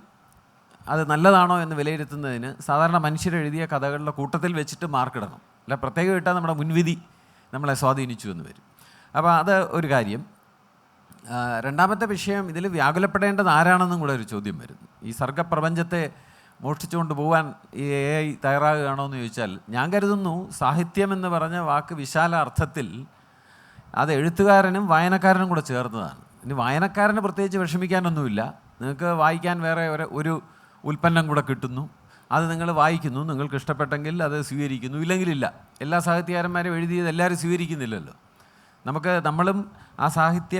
അത് നല്ലതാണോ എന്ന് വിലയിരുത്തുന്നതിന് സാധാരണ മനുഷ്യരെഴുതിയ കഥകളുടെ കൂട്ടത്തിൽ വെച്ചിട്ട് മാർക്കിടണം. അല്ല പ്രത്യേകം ഇട്ടാൽ നമ്മുടെ മുൻവിധി നമ്മളെ സ്വാധീനിച്ചു എന്ന് വരും. അപ്പോൾ അത് ഒരു കാര്യം. രണ്ടാമത്തെ വിഷയം, ഇതിൽ വ്യാകുലപ്പെടേണ്ടത് ആരാണെന്നും കൂടെ ഒരു ചോദ്യം വരുന്നു. ഈ സർഗപ്രപഞ്ചത്തെ മോഷ്ടിച്ചുകൊണ്ട് പോകാൻ ഈ AI തയ്യാറാകുകയാണോ എന്ന് ചോദിച്ചാൽ ഞാൻ കരുതുന്നു സാഹിത്യം എന്ന് പറഞ്ഞ വാക്ക് വിശാല അർത്ഥത്തിൽ അത് എഴുത്തുകാരനും വായനക്കാരനും കൂടെ ചേർന്നതാണ്. ഇനി വായനക്കാരന് പ്രത്യേകിച്ച് വിഷമിക്കാനൊന്നുമില്ല. നിങ്ങൾക്ക് വായിക്കാൻ വേറെ ഒരു ഉൽപ്പന്നം കൂടെ കിട്ടുന്നു, അത് നിങ്ങൾ വായിക്കുന്നു, നിങ്ങൾക്ക് ഇഷ്ടപ്പെട്ടെങ്കിൽ അത് സ്വീകരിക്കുന്നു, ഇല്ലെങ്കിലില്ല. എല്ലാ സാഹിത്യകാരന്മാരും എഴുതിയത് എല്ലാവരും സ്വീകരിക്കുന്നില്ലല്ലോ. നമ്മളും ആ സാഹിത്യ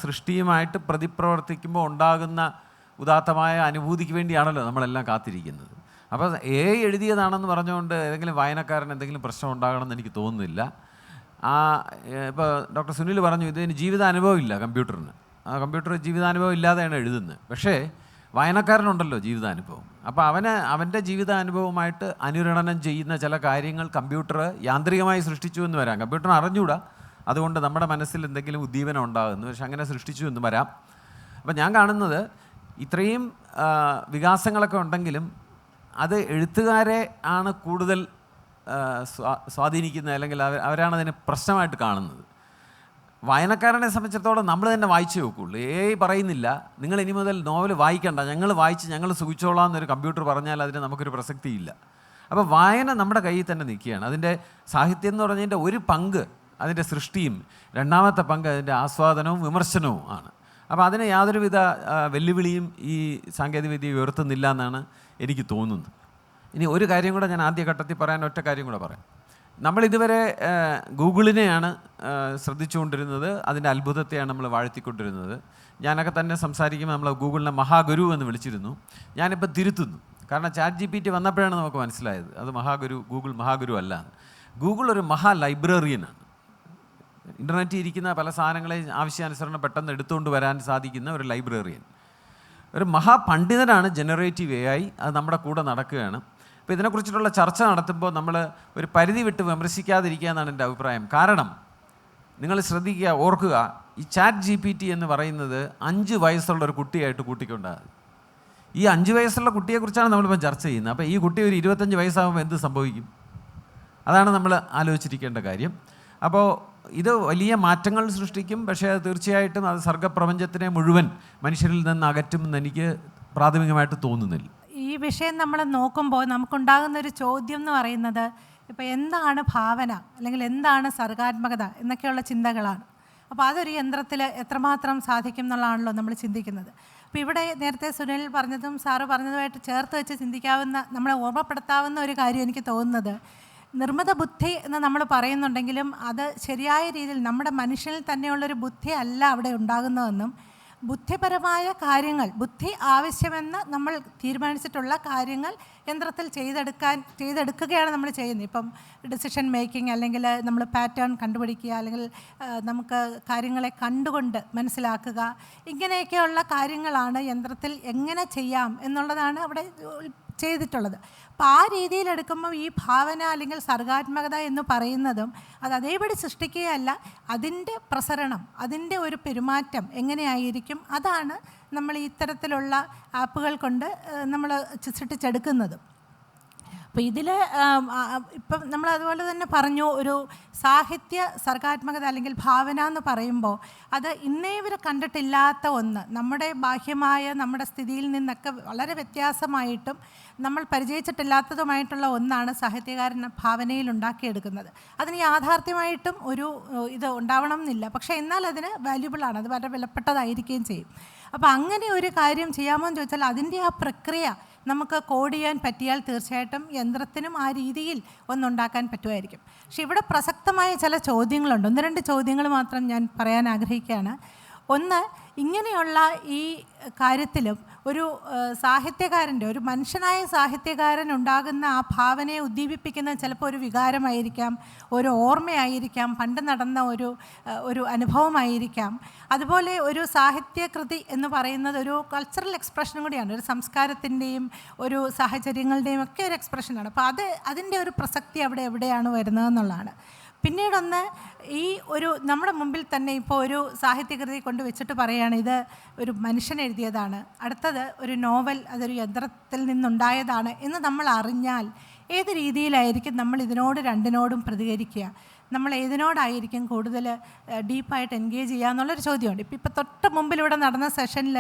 സൃഷ്ടിയുമായിട്ട് പ്രതിപ്രവർത്തിക്കുമ്പോൾ ഉണ്ടാകുന്ന ഉദാത്തമായ അനുഭൂതിക്ക് വേണ്ടിയാണല്ലോ നമ്മളെല്ലാം കാത്തിരിക്കുന്നത്. അപ്പോൾ AI എഴുതിയതാണെന്ന് പറഞ്ഞുകൊണ്ട് ഏതെങ്കിലും വായനക്കാരൻ എന്തെങ്കിലും പ്രശ്നം ഉണ്ടാകണമെന്ന് എനിക്ക് തോന്നുന്നില്ല. ഇപ്പോൾ ഡോക്ടർ സുനിൽ പറഞ്ഞു ഇതിന് ജീവിതാനുഭവം ഇല്ല കമ്പ്യൂട്ടറിന്. കമ്പ്യൂട്ടർ ജീവിതാനുഭവം ഇല്ലാതെയാണ് എഴുതുന്നത്. പക്ഷേ വായനക്കാരനുണ്ടല്ലോ ജീവിതാനുഭവം. അപ്പോൾ അവൻ്റെ ജീവിതാനുഭവമായിട്ട് അനുരണനം ചെയ്യുന്ന ചില കാര്യങ്ങൾ കമ്പ്യൂട്ടർ യാന്ത്രികമായി സൃഷ്ടിച്ചു എന്ന് വരാം. കമ്പ്യൂട്ടറിന് അറിഞ്ഞുകൂടാ, അതുകൊണ്ട് നമ്മുടെ മനസ്സിൽ എന്തെങ്കിലും ഉദ്ദീപനം ഉണ്ടാകുന്നു, പക്ഷെ അങ്ങനെ സൃഷ്ടിച്ചു എന്ന് വരാം. അപ്പോൾ ഞാൻ കാണുന്നത് ഇത്രയും വികാസങ്ങളൊക്കെ ഉണ്ടെങ്കിലും അത് എഴുത്തുകാരെ ആണ് കൂടുതൽ സ്വാധീനിക്കുന്നത്, അല്ലെങ്കിൽ അവരാണ് അതിനെ പ്രശ്നമായിട്ട് കാണുന്നത്. വായനക്കാരനെ സംബന്ധിച്ചിടത്തോളം നമ്മൾ തന്നെ വായിച്ചു നോക്കുള്ളൂ. പറയുന്നില്ല നിങ്ങൾ ഇനി മുതൽ നോവൽ വായിക്കണ്ട, ഞങ്ങൾ വായിച്ച് ഞങ്ങൾ സുഖിച്ചോളാം എന്നൊരു കമ്പ്യൂട്ടർ പറഞ്ഞാൽ അതിന് നമുക്കൊരു പ്രസക്തിയില്ല. അപ്പോൾ വായന നമ്മുടെ കയ്യിൽ തന്നെ നിൽക്കുകയാണ്. അതിൻ്റെ സാഹിത്യം എന്ന് പറഞ്ഞതിൻ്റെ ഒരു പങ്ക് അതിൻ്റെ സൃഷ്ടിയും, രണ്ടാമത്തെ പങ്ക് അതിൻ്റെ ആസ്വാദനവും വിമർശനവും ആണ്. അപ്പോൾ അതിന് യാതൊരുവിധ വെല്ലുവിളിയും ഈ സാങ്കേതികവിദ്യ ഉയർത്തുന്നില്ല എന്നാണ് എനിക്ക് തോന്നുന്നത്. ഇനി ഒരു കാര്യം കൂടെ ഞാൻ ആദ്യഘട്ടത്തിൽ പറയാൻ ഒറ്റ കാര്യം കൂടെ പറയാം. നമ്മളിതുവരെ ഗൂഗിളിനെയാണ് ശ്രദ്ധിച്ചുകൊണ്ടിരുന്നത്, അതിൻ്റെ അത്ഭുതത്തെയാണ് നമ്മൾ വാഴ്ത്തിക്കൊണ്ടിരുന്നത്. ഞാനൊക്കെ തന്നെ സംസാരിക്കുമ്പോൾ നമ്മൾ ഗൂഗിളിനെ മഹാഗുരു എന്ന് വിളിച്ചിരുന്നു. ഞാനിപ്പോൾ തിരുത്തുന്നു. കാരണം ChatGPT വന്നപ്പോഴാണ് നമുക്ക് മനസ്സിലായത് അത് ഗൂഗിൾ മഹാഗുരു അല്ല. ഗൂഗിൾ ഒരു മഹാ ലൈബ്രറിയനാണ്. ഇൻ്റർനെറ്റിൽ ഇരിക്കുന്ന പല സാധനങ്ങളെയും ആവശ്യാനുസരണം പെട്ടെന്ന് എടുത്തുകൊണ്ട് വരാൻ സാധിക്കുന്ന ഒരു ലൈബ്രറിയൻ, ഒരു മഹാപണ്ഡിതനാണ് ജനറേറ്റീവ് AI. അത് നമ്മുടെ കൂടെ നടക്കുകയാണ്. അപ്പോൾ ഇതിനെക്കുറിച്ചിട്ടുള്ള ചർച്ച നടത്തുമ്പോൾ നമ്മൾ ഒരു പരിധി വിട്ട് വിമർശിക്കാതിരിക്കുക എന്നാണ് എൻ്റെ അഭിപ്രായം. കാരണം നിങ്ങൾ ശ്രദ്ധിക്കുക, ഓർക്കുക, ഈ ChatGPT എന്ന് പറയുന്നത് 5 വയസ്സുള്ള ഒരു കുട്ടിയായിട്ട് കൂട്ടിക്കൊണ്ടാണ്. ഈ 5 വയസ്സുള്ള കുട്ടിയെക്കുറിച്ചാണ് നമ്മളിപ്പോൾ ചർച്ച ചെയ്യുന്നത്. അപ്പോൾ ഈ കുട്ടി ഒരു 25 വയസ്സാകുമ്പോൾ എന്ത് സംഭവിക്കും? അതാണ് നമ്മൾ ആലോചിച്ചിരിക്കേണ്ട കാര്യം. അപ്പോൾ ഇത് വലിയ മാറ്റങ്ങൾ സൃഷ്ടിക്കും. പക്ഷേ അത് തീർച്ചയായിട്ടും അത് സർഗ്ഗപ്രപഞ്ചത്തിനെ മുഴുവൻ മനുഷ്യരിൽ നിന്ന് അകറ്റുമെന്ന് എനിക്ക് പ്രാഥമികമായിട്ട് തോന്നുന്നില്ല. ഈ വിഷയം നമ്മൾ നോക്കുമ്പോൾ നമുക്കുണ്ടാകുന്നൊരു ചോദ്യം എന്ന് പറയുന്നത്, ഇപ്പോൾ എന്താണ് ഭാവന അല്ലെങ്കിൽ എന്താണ് സർഗാത്മകത എന്നൊക്കെയുള്ള ചിന്തകളാണ്. അപ്പോൾ അതൊരു യന്ത്രത്തിൽ എത്രമാത്രം സാധിക്കും എന്നുള്ളതാണല്ലോ നമ്മൾ ചിന്തിക്കുന്നത്. അപ്പോൾ ഇവിടെ നേരത്തെ സുനിൽ പറഞ്ഞതും സാറ് പറഞ്ഞതുമായിട്ട് ചേർത്ത് വെച്ച് ചിന്തിക്കാവുന്ന, നമ്മളെ ഓർമ്മപ്പെടുത്താവുന്ന ഒരു കാര്യം എനിക്ക് തോന്നുന്നത്, നിർമ്മിത ബുദ്ധി എന്ന് നമ്മൾ പറയുന്നുണ്ടെങ്കിലും അത് ശരിയായ രീതിയിൽ നമ്മുടെ മനുഷ്യനിൽ തന്നെയുള്ളൊരു ബുദ്ധി അല്ല അവിടെ ഉണ്ടാകുന്നതെന്നും, ബുദ്ധിപരമായ കാര്യങ്ങൾ, ബുദ്ധി ആവശ്യമെന്ന് നമ്മൾ തീരുമാനിച്ചിട്ടുള്ള കാര്യങ്ങൾ യന്ത്രത്തിൽ ചെയ്തെടുക്കുകയാണ് നമ്മൾ ചെയ്യുന്നത്. ഇപ്പം ഡിസിഷൻ മേക്കിംഗ്, അല്ലെങ്കിൽ നമ്മൾ പാറ്റേൺ കണ്ടുപിടിക്കുക, അല്ലെങ്കിൽ നമുക്ക് കാര്യങ്ങളെ കണ്ടുകൊണ്ട് മനസ്സിലാക്കുക, ഇങ്ങനെയൊക്കെയുള്ള കാര്യങ്ങളാണ് യന്ത്രത്തിൽ എങ്ങനെ ചെയ്യാം എന്നുള്ളതാണ് അവിടെ ചെയ്തിട്ടുള്ളത്. അപ്പോൾ ആ രീതിയിൽ എടുക്കുമ്പോൾ ഈ ഭാവന അല്ലെങ്കിൽ സർഗാത്മകത എന്ന് പറയുന്നതും അത് അതേപടി സൃഷ്ടിക്കുകയല്ല, അതിൻ്റെ പ്രസരണം, അതിൻ്റെ ഒരു പെരുമാറ്റം എങ്ങനെയായിരിക്കും, അതാണ് നമ്മൾ ഇത്തരത്തിലുള്ള ആപ്പുകൾ കൊണ്ട് നമ്മൾ സൃഷ്ടിച്ചെടുക്കുന്നത്. അപ്പോൾ ഇതിൽ ഇപ്പം നമ്മൾ അതുപോലെ തന്നെ പറഞ്ഞു, ഒരു സാഹിത്യ സർഗാത്മകത അല്ലെങ്കിൽ ഭാവന എന്ന് പറയുമ്പോൾ അത് ഇന്നേ വരെ കണ്ടിട്ടില്ലാത്ത ഒന്ന്, നമ്മുടെ ബാഹ്യമായ നമ്മുടെ സ്ഥിതിയിൽ നിന്നൊക്കെ വളരെ വ്യത്യാസമായിട്ടും നമ്മൾ പരിചയിച്ചിട്ടില്ലാത്തതുമായിട്ടുള്ള ഒന്നാണ് സാഹിത്യകാരൻ ഭാവനയിൽ ഉണ്ടാക്കിയെടുക്കുന്നത്. അതിന് യാഥാർത്ഥ്യമായിട്ടും ഒരു ഇത് ഉണ്ടാവണം എന്നില്ല, പക്ഷേ എന്നാൽ അതിന് വാല്യുബിളാണ്, അത് വളരെ വിലപ്പെട്ടതായിരിക്കുകയും ചെയ്യും. അപ്പോൾ അങ്ങനെ ഒരു കാര്യം ചെയ്യാമോ എന്ന് ചോദിച്ചാൽ അതിൻ്റെ ആ പ്രക്രിയ നമുക്ക് കോഡ് ചെയ്യാൻ പറ്റിയാൽ തീർച്ചയായിട്ടും യന്ത്രത്തിനും ആ രീതിയിൽ ഒന്നുണ്ടാക്കാൻ പറ്റുമായിരിക്കും. പക്ഷെ ഇവിടെ പ്രസക്തമായ ചില ചോദ്യങ്ങളുണ്ട്. 1-2 ചോദ്യങ്ങൾ മാത്രം ഞാൻ പറയാൻ ആഗ്രഹിക്കുകയാണ്. ഒന്ന്, ഇങ്ങനെയുള്ള ഈ കാര്യത്തിലും ഒരു സാഹിത്യകാരൻ്റെ, ഒരു മനുഷ്യനായ സാഹിത്യകാരൻ ഉണ്ടാകുന്ന ആ ഭാവനയെ ഉദ്ദീപിപ്പിക്കുന്ന ചിലപ്പോൾ ഒരു വികാരമായിരിക്കാം, ഒരു ഓർമ്മയായിരിക്കാം, പണ്ട് നടന്ന ഒരു അനുഭവമായിരിക്കാം. അതുപോലെ ഒരു സാഹിത്യകൃതി എന്ന് പറയുന്നത് ഒരു കൾച്ചറൽ എക്സ്പ്രഷനും കൂടിയാണ്, ഒരു സംസ്കാരത്തിൻ്റെയും ഒരു സാഹചര്യങ്ങളുടെയും ഒക്കെ ഒരു എക്സ്പ്രഷനാണ്. അപ്പോൾ അതിൻ്റെ ഒരു പ്രസക്തി അവിടെ എവിടെയാണ് വരുന്നതെന്നുള്ളതാണ്. പിന്നീടൊന്ന്, ഈ ഒരു നമ്മുടെ മുമ്പിൽ തന്നെ ഇപ്പോൾ ഒരു സാഹിത്യകൃതി കൊണ്ട് വെച്ചിട്ട് പറയുകയാണ് ഇത് ഒരു മനുഷ്യൻ എഴുതിയതാണ്, അടുത്തത് ഒരു നോവൽ അതൊരു യന്ത്രത്തിൽ നിന്നുണ്ടായതാണ് എന്ന് നമ്മൾ അറിഞ്ഞാൽ ഏത് രീതിയിലായിരിക്കും നമ്മൾ രണ്ടിനോടും പ്രതികരിക്കുക? നമ്മൾ ഏതിനോടായിരിക്കും കൂടുതൽ ഡീപ്പായിട്ട് എൻഗേജ് ചെയ്യുക എന്നുള്ളൊരു ചോദ്യമുണ്ട്. ഇപ്പോൾ തൊട്ട് മുമ്പിലൂടെ നടന്ന സെഷനിൽ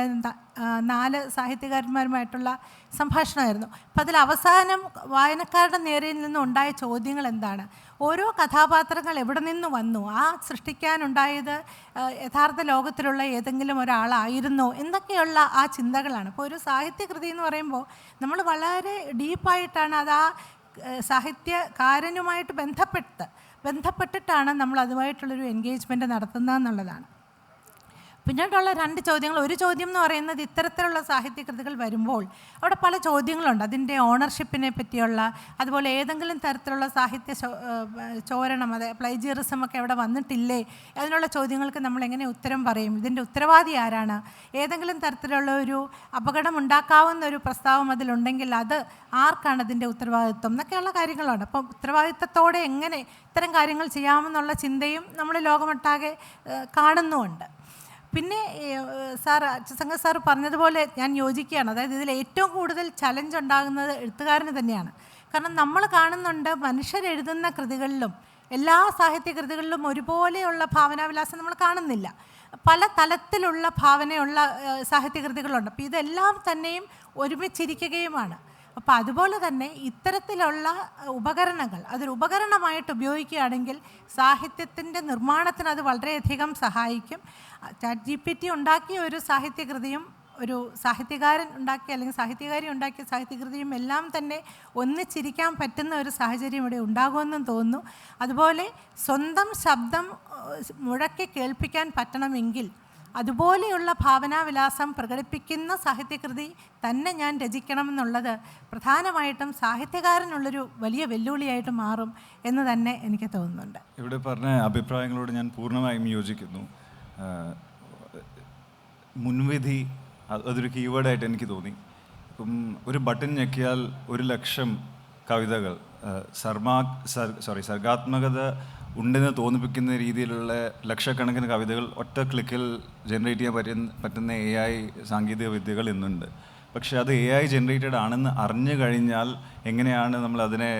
4 സാഹിത്യകാരന്മാരുമായിട്ടുള്ള സംഭാഷണമായിരുന്നു. അപ്പോൾ അതിൽ അവസാനം വായനക്കാരുടെ നേരിൽ നിന്നുണ്ടായ ചോദ്യങ്ങൾ എന്താണ്? ഓരോ കഥാപാത്രങ്ങൾ എവിടെ നിന്ന് വന്നു? ആ സൃഷ്ടിക്കാനുണ്ടായത് യഥാർത്ഥ ലോകത്തിലുള്ള ഏതെങ്കിലും ഒരാളായിരുന്നോ എന്നൊക്കെയുള്ള ആ ചിന്തകളാണ്. അപ്പോൾ ഒരു സാഹിത്യകൃതി എന്ന് പറയുമ്പോൾ നമ്മൾ വളരെ ഡീപ്പായിട്ടാണ് അത് ആ സാഹിത്യകാരനുമായിട്ട് ബന്ധപ്പെട്ടിട്ടാണ് നമ്മൾ അതുമായിട്ടുള്ളൊരു എൻഗേജ്മെൻറ്റ് നടത്തുന്നതെന്നുള്ളതാണ്. പിന്നീടുള്ള 2 ചോദ്യങ്ങൾ, ഒരു ചോദ്യം എന്ന് പറയുന്നത് ഇത്തരത്തിലുള്ള സാഹിത്യകൃതികൾ വരുമ്പോൾ അവിടെ പല ചോദ്യങ്ങളുണ്ട്. അതിൻ്റെ ഓണർഷിപ്പിനെ പറ്റിയുള്ള, അതുപോലെ ഏതെങ്കിലും തരത്തിലുള്ള സാഹിത്യ ചോരണം, അത് പ്ലൈജിയറിസം ഒക്കെ അവിടെ വന്നിട്ടില്ലേ, അതിനുള്ള ചോദ്യങ്ങൾക്ക് നമ്മൾ എങ്ങനെ ഉത്തരം പറയും? ഇതിൻ്റെ ഉത്തരവാദി ആരാണ്? ഏതെങ്കിലും തരത്തിലുള്ള ഒരു അപകടം ഉണ്ടാക്കാവുന്ന ഒരു പ്രസ്താവം അതിലുണ്ടെങ്കിൽ അത് ആർക്കാണ് അതിൻ്റെ ഉത്തരവാദിത്വം എന്നൊക്കെയുള്ള കാര്യങ്ങളുണ്ട്. അപ്പം ഉത്തരവാദിത്വത്തോടെ എങ്ങനെ ഇത്തരം കാര്യങ്ങൾ ചെയ്യാമെന്നുള്ള ചിന്തയും നമ്മൾ ലോകമൊട്ടാകെ കാണുന്നുമുണ്ട്. പിന്നെ സാർ അച്യുതസംഘ സാർ പറഞ്ഞതുപോലെ ഞാൻ യോജിക്കുകയാണ്. അതായത് ഇതിൽ ഏറ്റവും കൂടുതൽ ചലഞ്ച് ഉണ്ടാകുന്നത് എഴുത്തുകാരന് തന്നെയാണ്. കാരണം നമ്മൾ കാണുന്നുണ്ട് മനുഷ്യരെഴുതുന്ന കൃതികളിലും എല്ലാ സാഹിത്യ കൃതികളിലും ഒരുപോലെയുള്ള ഭാവനാവിലാസം നമ്മൾ കാണുന്നില്ല. പല തലത്തിലുള്ള ഭാവനയുള്ള സാഹിത്യകൃതികളുണ്ട്. അപ്പോൾ ഇതെല്ലാം തന്നെയും ഒരുമിച്ചിരിക്കുകയുമാണ്. അപ്പോൾ അതുപോലെ തന്നെ ഇത്തരത്തിലുള്ള ഉപകരണങ്ങൾ അതൊരു ഉപകരണമായിട്ട് ഉപയോഗിക്കുകയാണെങ്കിൽ സാഹിത്യത്തിൻ്റെ നിർമ്മാണത്തിന് അത് വളരെയധികം സഹായിക്കും. ChatGPT ഉണ്ടാക്കിയ ഒരു സാഹിത്യകൃതിയും ഒരു സാഹിത്യകാരൻ ഉണ്ടാക്കിയ അല്ലെങ്കിൽ സാഹിത്യകാരി ഉണ്ടാക്കിയ സാഹിത്യകൃതിയും എല്ലാം തന്നെ ഒന്നിച്ചിരിക്കാൻ പറ്റുന്ന ഒരു സാഹചര്യം ഇവിടെ ഉണ്ടാകുമെന്നും തോന്നുന്നു. അതുപോലെ സ്വന്തം ശബ്ദം മുഴക്കി കേൾപ്പിക്കാൻ പറ്റണമെങ്കിൽ അതുപോലെയുള്ള ഭാവനാവിലാസം പ്രകടിപ്പിക്കുന്ന സാഹിത്യകൃതി തന്നെ ഞാൻ രചിക്കണമെന്നുള്ളത് പ്രധാനമായിട്ടും സാഹിത്യകാരനുള്ളൊരു വലിയ വെല്ലുവിളിയായിട്ട് മാറും എന്ന് തന്നെ എനിക്ക് തോന്നുന്നുണ്ട്. ഇവിടെ പറഞ്ഞ അഭിപ്രായങ്ങളോട് ഞാൻ പൂർണ്ണമായും യോജിക്കുന്നു. മുൻവിധി അതൊരു കീവേഡായിട്ട് എനിക്ക് തോന്നി. ഇപ്പം ഒരു ബട്ടൺ ഞെക്കിയാൽ 1,00,000 കവിതകൾ സർഗാത്മകത ഉണ്ടെന്ന് തോന്നിപ്പിക്കുന്ന രീതിയിലുള്ള ലക്ഷക്കണക്കിന് കവിതകൾ ഒറ്റ ക്ലിക്കിൽ ജനറേറ്റ് ചെയ്യാൻ പറ്റുന്ന AI സാങ്കേതിക വിദ്യകൾ ഇന്നുണ്ട്. പക്ഷെ അത് AI ജനറേറ്റഡ് ആണെന്ന് അറിഞ്ഞു കഴിഞ്ഞാൽ എങ്ങനെയാണ് നമ്മൾ അതിനെ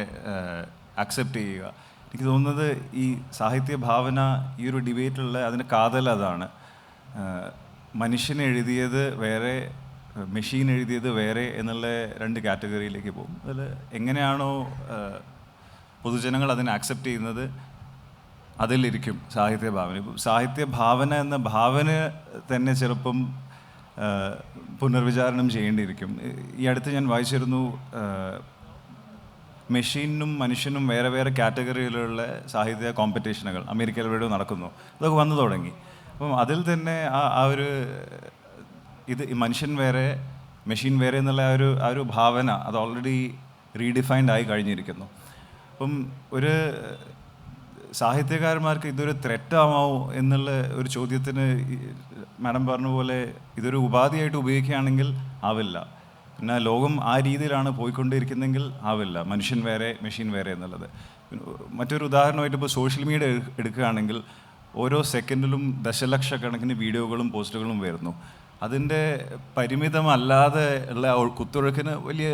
അക്സെപ്റ്റ് ചെയ്യുക? എനിക്ക് തോന്നുന്നത് ഈ സാഹിത്യ ഭാവന ഈ ഒരു ഡിബേറ്റുള്ള അതിൻ്റെ കാതൽ അതാണ്. മനുഷ്യൻ എഴുതിയത് വേറെ, മെഷീൻ എഴുതിയത് വേറെ എന്നുള്ള 2 കാറ്റഗറിയിലേക്ക് പോകും. അതിൽ എങ്ങനെയാണോ പൊതുജനങ്ങൾ അതിനെ അക്സെപ്റ്റ് ചെയ്യുന്നത് അതിലിരിക്കും സാഹിത്യ ഭാവന. ഇപ്പം സാഹിത്യ ഭാവന എന്ന ഭാവന തന്നെ ചിലപ്പം പുനർവിചാരണം ചെയ്യേണ്ടിയിരിക്കും. ഈ അടുത്ത് ഞാൻ വായിച്ചിരുന്നു, മെഷീനും മനുഷ്യനും വേറെ വേറെ കാറ്റഗറിയിലുള്ള സാഹിത്യ കോമ്പറ്റീഷനുകൾ അമേരിക്കയിൽ എവിടെ നടക്കുന്നു. അതൊക്കെ വന്നു തുടങ്ങി. അപ്പം അതിൽ തന്നെ ആ ഒരു ഇത് മനുഷ്യൻ വേറെ മെഷീൻ വേറെ എന്നുള്ള ആ ഒരു ഭാവന അത് ഓൾറെഡി റീഡിഫൈൻഡ് ആയി കഴിഞ്ഞിരിക്കുന്നു. അപ്പം ഒരു സാഹിത്യകാരന്മാർക്ക് ഇതൊരു ത്രെറ്റാമോ എന്നുള്ള ഒരു ചോദ്യത്തിന് മാഡം പറഞ്ഞ പോലെ ഇതൊരു ഉപാധിയായിട്ട് ഉപയോഗിക്കുകയാണെങ്കിൽ ആവില്ല. പിന്നെ ലോകം ആ രീതിയിലാണ് പോയിക്കൊണ്ടിരിക്കുന്നെങ്കിൽ ആവില്ല. മനുഷ്യൻ വേറെ മെഷീൻ വേറെ എന്നുള്ളത്. മറ്റൊരു ഉദാഹരണമായിട്ട് ഇപ്പോൾ സോഷ്യൽ മീഡിയ എടുക്കുകയാണെങ്കിൽ ഓരോ സെക്കൻഡിലും ദശലക്ഷക്കണക്കിന് വീഡിയോകളും പോസ്റ്റുകളും വരുന്നു. അതിൻ്റെ പരിമിതമല്ലാതെ ഉള്ള കുത്തൊഴുക്കിന് വലിയ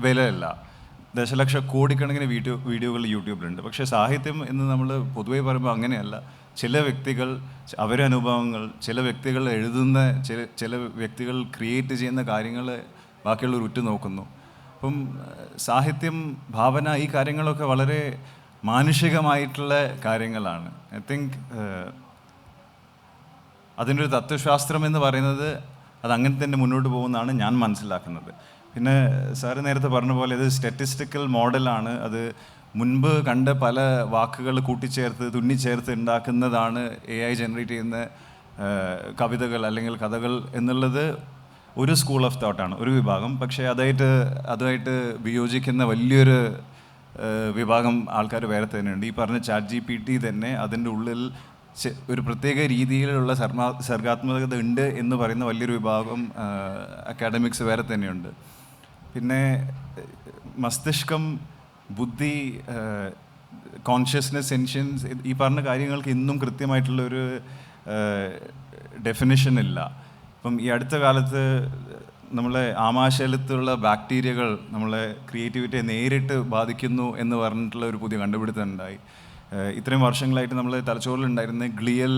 വിലയല്ല. കോടിക്കണക്കിന് വീഡിയോകൾ യൂട്യൂബിലുണ്ട്. പക്ഷേ സാഹിത്യം എന്ന് നമ്മൾ പൊതുവെ പറയുമ്പോൾ അങ്ങനെയല്ല. ചില വ്യക്തികൾ അവരുടെ അനുഭവങ്ങൾ, ചില വ്യക്തികൾ എഴുതുന്ന ചില വ്യക്തികൾ ക്രിയേറ്റ് ചെയ്യുന്ന കാര്യങ്ങൾ ബാക്കിയുള്ളവർ ഉറ്റുനോക്കുന്നു. അപ്പം സാഹിത്യം, ഭാവന, ഈ കാര്യങ്ങളൊക്കെ വളരെ മാനുഷികമായിട്ടുള്ള കാര്യങ്ങളാണ്. ഐ തിങ്ക് അതിൻ്റെ ഒരു തത്വശാസ്ത്രം എന്ന് പറയുന്നത് അതങ്ങനെ തന്നെ മുന്നോട്ട് പോകുന്നതാണ് ഞാൻ മനസ്സിലാക്കുന്നത്. പിന്നെ സാറ് നേരത്തെ പറഞ്ഞ പോലെ ഇത് സ്റ്റാറ്റിസ്റ്റിക്കൽ മോഡലാണ്. അത് മുൻപ് കണ്ട പല വാക്കുകൾ കൂട്ടിച്ചേർത്ത് തുന്നിച്ചേർത്ത് ഉണ്ടാക്കുന്നതാണ് AI ജനറേറ്റ് ചെയ്യുന്ന കവിതകൾ അല്ലെങ്കിൽ കഥകൾ എന്നുള്ളത് ഒരു സ്കൂൾ ഓഫ് തോട്ടാണ്, ഒരു വിഭാഗം. പക്ഷേ അതുമായിട്ട് വിയോജിക്കുന്ന വലിയൊരു വിഭാഗം ആൾക്കാർ വേറെ തന്നെയുണ്ട്. ഈ പറഞ്ഞ ChatGPT തന്നെ അതിൻ്റെ ഉള്ളിൽ ഒരു പ്രത്യേക രീതിയിലുള്ള സർഗാത്മകത ഉണ്ട് എന്ന് പറയുന്ന വലിയൊരു വിഭാഗം അക്കാഡമിക്സ് വേറെ തന്നെയുണ്ട്. പിന്നെ മസ്തിഷ്കം, ബുദ്ധി, കോൺഷ്യസ്നെസ്, സെൻഷ്യൻസ്, ഈ പറഞ്ഞ കാര്യങ്ങൾക്ക് ഇന്നും കൃത്യമായിട്ടുള്ളൊരു ഡെഫിനിഷൻ ഇല്ല. ഇപ്പം ഈ അടുത്ത കാലത്ത് നമ്മളെ ആമാശയത്തിലുള്ള ബാക്ടീരിയകൾ നമ്മളെ ക്രിയേറ്റിവിറ്റിയെ നേരിട്ട് ബാധിക്കുന്നു എന്ന് പറഞ്ഞിട്ടുള്ള ഒരു പുതിയ കണ്ടുപിടുത്തം ഉണ്ടായി. ഇത്രയും വർഷങ്ങളായിട്ട് നമ്മൾ തലച്ചോറിലുണ്ടായിരുന്ന ഗ്ലിയൽ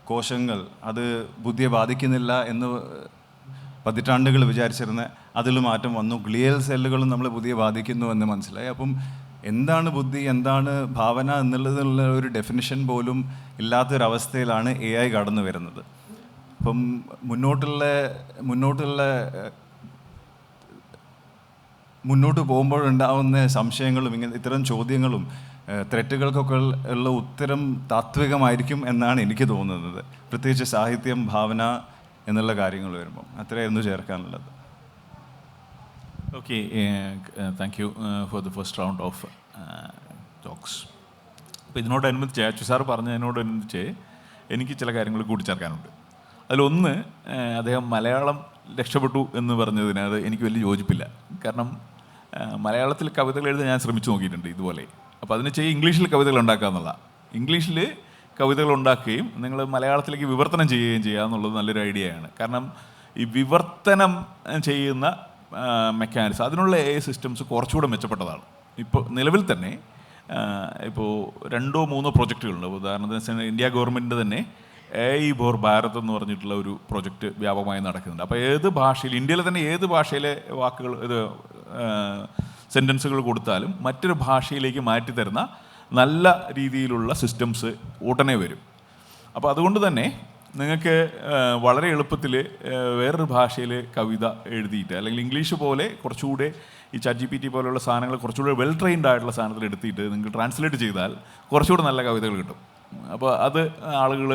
കോശങ്ങൾ അത് ബുദ്ധിയെ ബാധിക്കുന്നില്ല എന്ന് പതിറ്റാണ്ടുകൾ വിചാരിച്ചിരുന്ന അതിൽ മാറ്റം വന്നു. ഗ്ലിയൽ സെല്ലുകളും നമ്മൾ ബുദ്ധിയെ ബാധിക്കുന്നു എന്ന് മനസ്സിലായി. അപ്പം എന്താണ് ബുദ്ധി, എന്താണ് ഭാവന എന്നുള്ളതിനുള്ള ഒരു ഡെഫിനിഷൻ പോലും ഇല്ലാത്തൊരവസ്ഥയിലാണ് AI കടന്നു വരുന്നത്. അപ്പം മുന്നോട്ട് പോകുമ്പോഴുണ്ടാവുന്ന സംശയങ്ങളും ഇത്തരം ചോദ്യങ്ങളും ത്രെറ്റുകൾക്കൊക്കെ ഉള്ള ഉത്തരം താത്വികമായിരിക്കും എന്നാണ് എനിക്ക് തോന്നുന്നത്. പ്രത്യേകിച്ച് സാഹിത്യം, ഭാവന എന്നുള്ള കാര്യങ്ങൾ വരുമ്പം അത്രയായിരുന്നു ചേർക്കാനുള്ളത്. Okay, thank you for the first round of talks. അപ്പോൾ ഇതിനോടനുബന്ധിച്ച് അച്ചു സാർ പറഞ്ഞതിനോടനുബന്ധിച്ച് എനിക്ക് ചില കാര്യങ്ങൾ കൂട്ടിച്ചേർക്കാനുണ്ട്. അതിലൊന്ന്, അദ്ദേഹം മലയാളം രക്ഷപ്പെട്ടു എന്ന് പറഞ്ഞതിന് അത് എനിക്ക് വലിയ യോജിപ്പില്ല. കാരണം മലയാളത്തിൽ കവിതകൾ എഴുതാൻ ഞാൻ ശ്രമിച്ചു നോക്കിയിട്ടുണ്ട് ഇതുപോലെ. അപ്പോൾ അതിന് ഇംഗ്ലീഷിൽ കവിതകൾ ഉണ്ടാക്കുക എന്നുള്ളതാണ്. ഇംഗ്ലീഷിൽ കവിതകൾ ഉണ്ടാക്കുകയും നിങ്ങൾ മലയാളത്തിലേക്ക് വിവർത്തനം ചെയ്യുകയും ചെയ്യുക എന്നുള്ളത് നല്ലൊരു ഐഡിയയാണ്. കാരണം ഈ വിവർത്തനം ചെയ്യുന്ന മെക്കാനിസം, അതിനുള്ള AI സിസ്റ്റംസ് കുറച്ചുകൂടെ മെച്ചപ്പെട്ടതാണ്. ഇപ്പോൾ നിലവിൽ തന്നെ ഇപ്പോൾ 2-3 പ്രൊജക്റ്റുകളുണ്ട്. ഉദാഹരണത്തിന് ഇന്ത്യ ഗവൺമെൻറ് തന്നെ AI ഫോർ ഭാരത് എന്ന് പറഞ്ഞിട്ടുള്ള ഒരു പ്രൊജക്റ്റ് വ്യാപകമായി നടക്കുന്നുണ്ട്. അപ്പോൾ ഏത് ഭാഷയിൽ, ഇന്ത്യയിലെ തന്നെ ഏത് ഭാഷയിലെ വാക്കുകൾ സെൻറ്റൻസുകൾ കൊടുത്താലും മറ്റൊരു ഭാഷയിലേക്ക് മാറ്റിത്തരുന്ന നല്ല രീതിയിലുള്ള സിസ്റ്റംസ് ഉടനെ വരും. അപ്പോൾ അതുകൊണ്ട് തന്നെ നിങ്ങൾക്ക് വളരെ എളുപ്പത്തിൽ വേറൊരു ഭാഷയിൽ കവിത എഴുതിയിട്ട്, അല്ലെങ്കിൽ ഇംഗ്ലീഷ് പോലെ കുറച്ചുകൂടെ ഈ ChatGPT പോലെയുള്ള സാധനങ്ങൾ കുറച്ചുകൂടെ വെൽ ട്രെയിൻഡ് ആയിട്ടുള്ള സാധനത്തിൽ എടുത്തിട്ട് നിങ്ങൾ ട്രാൻസ്ലേറ്റ് ചെയ്താൽ കുറച്ചുകൂടെ നല്ല കവിതകൾ കിട്ടും. അപ്പോൾ അത് ആളുകൾ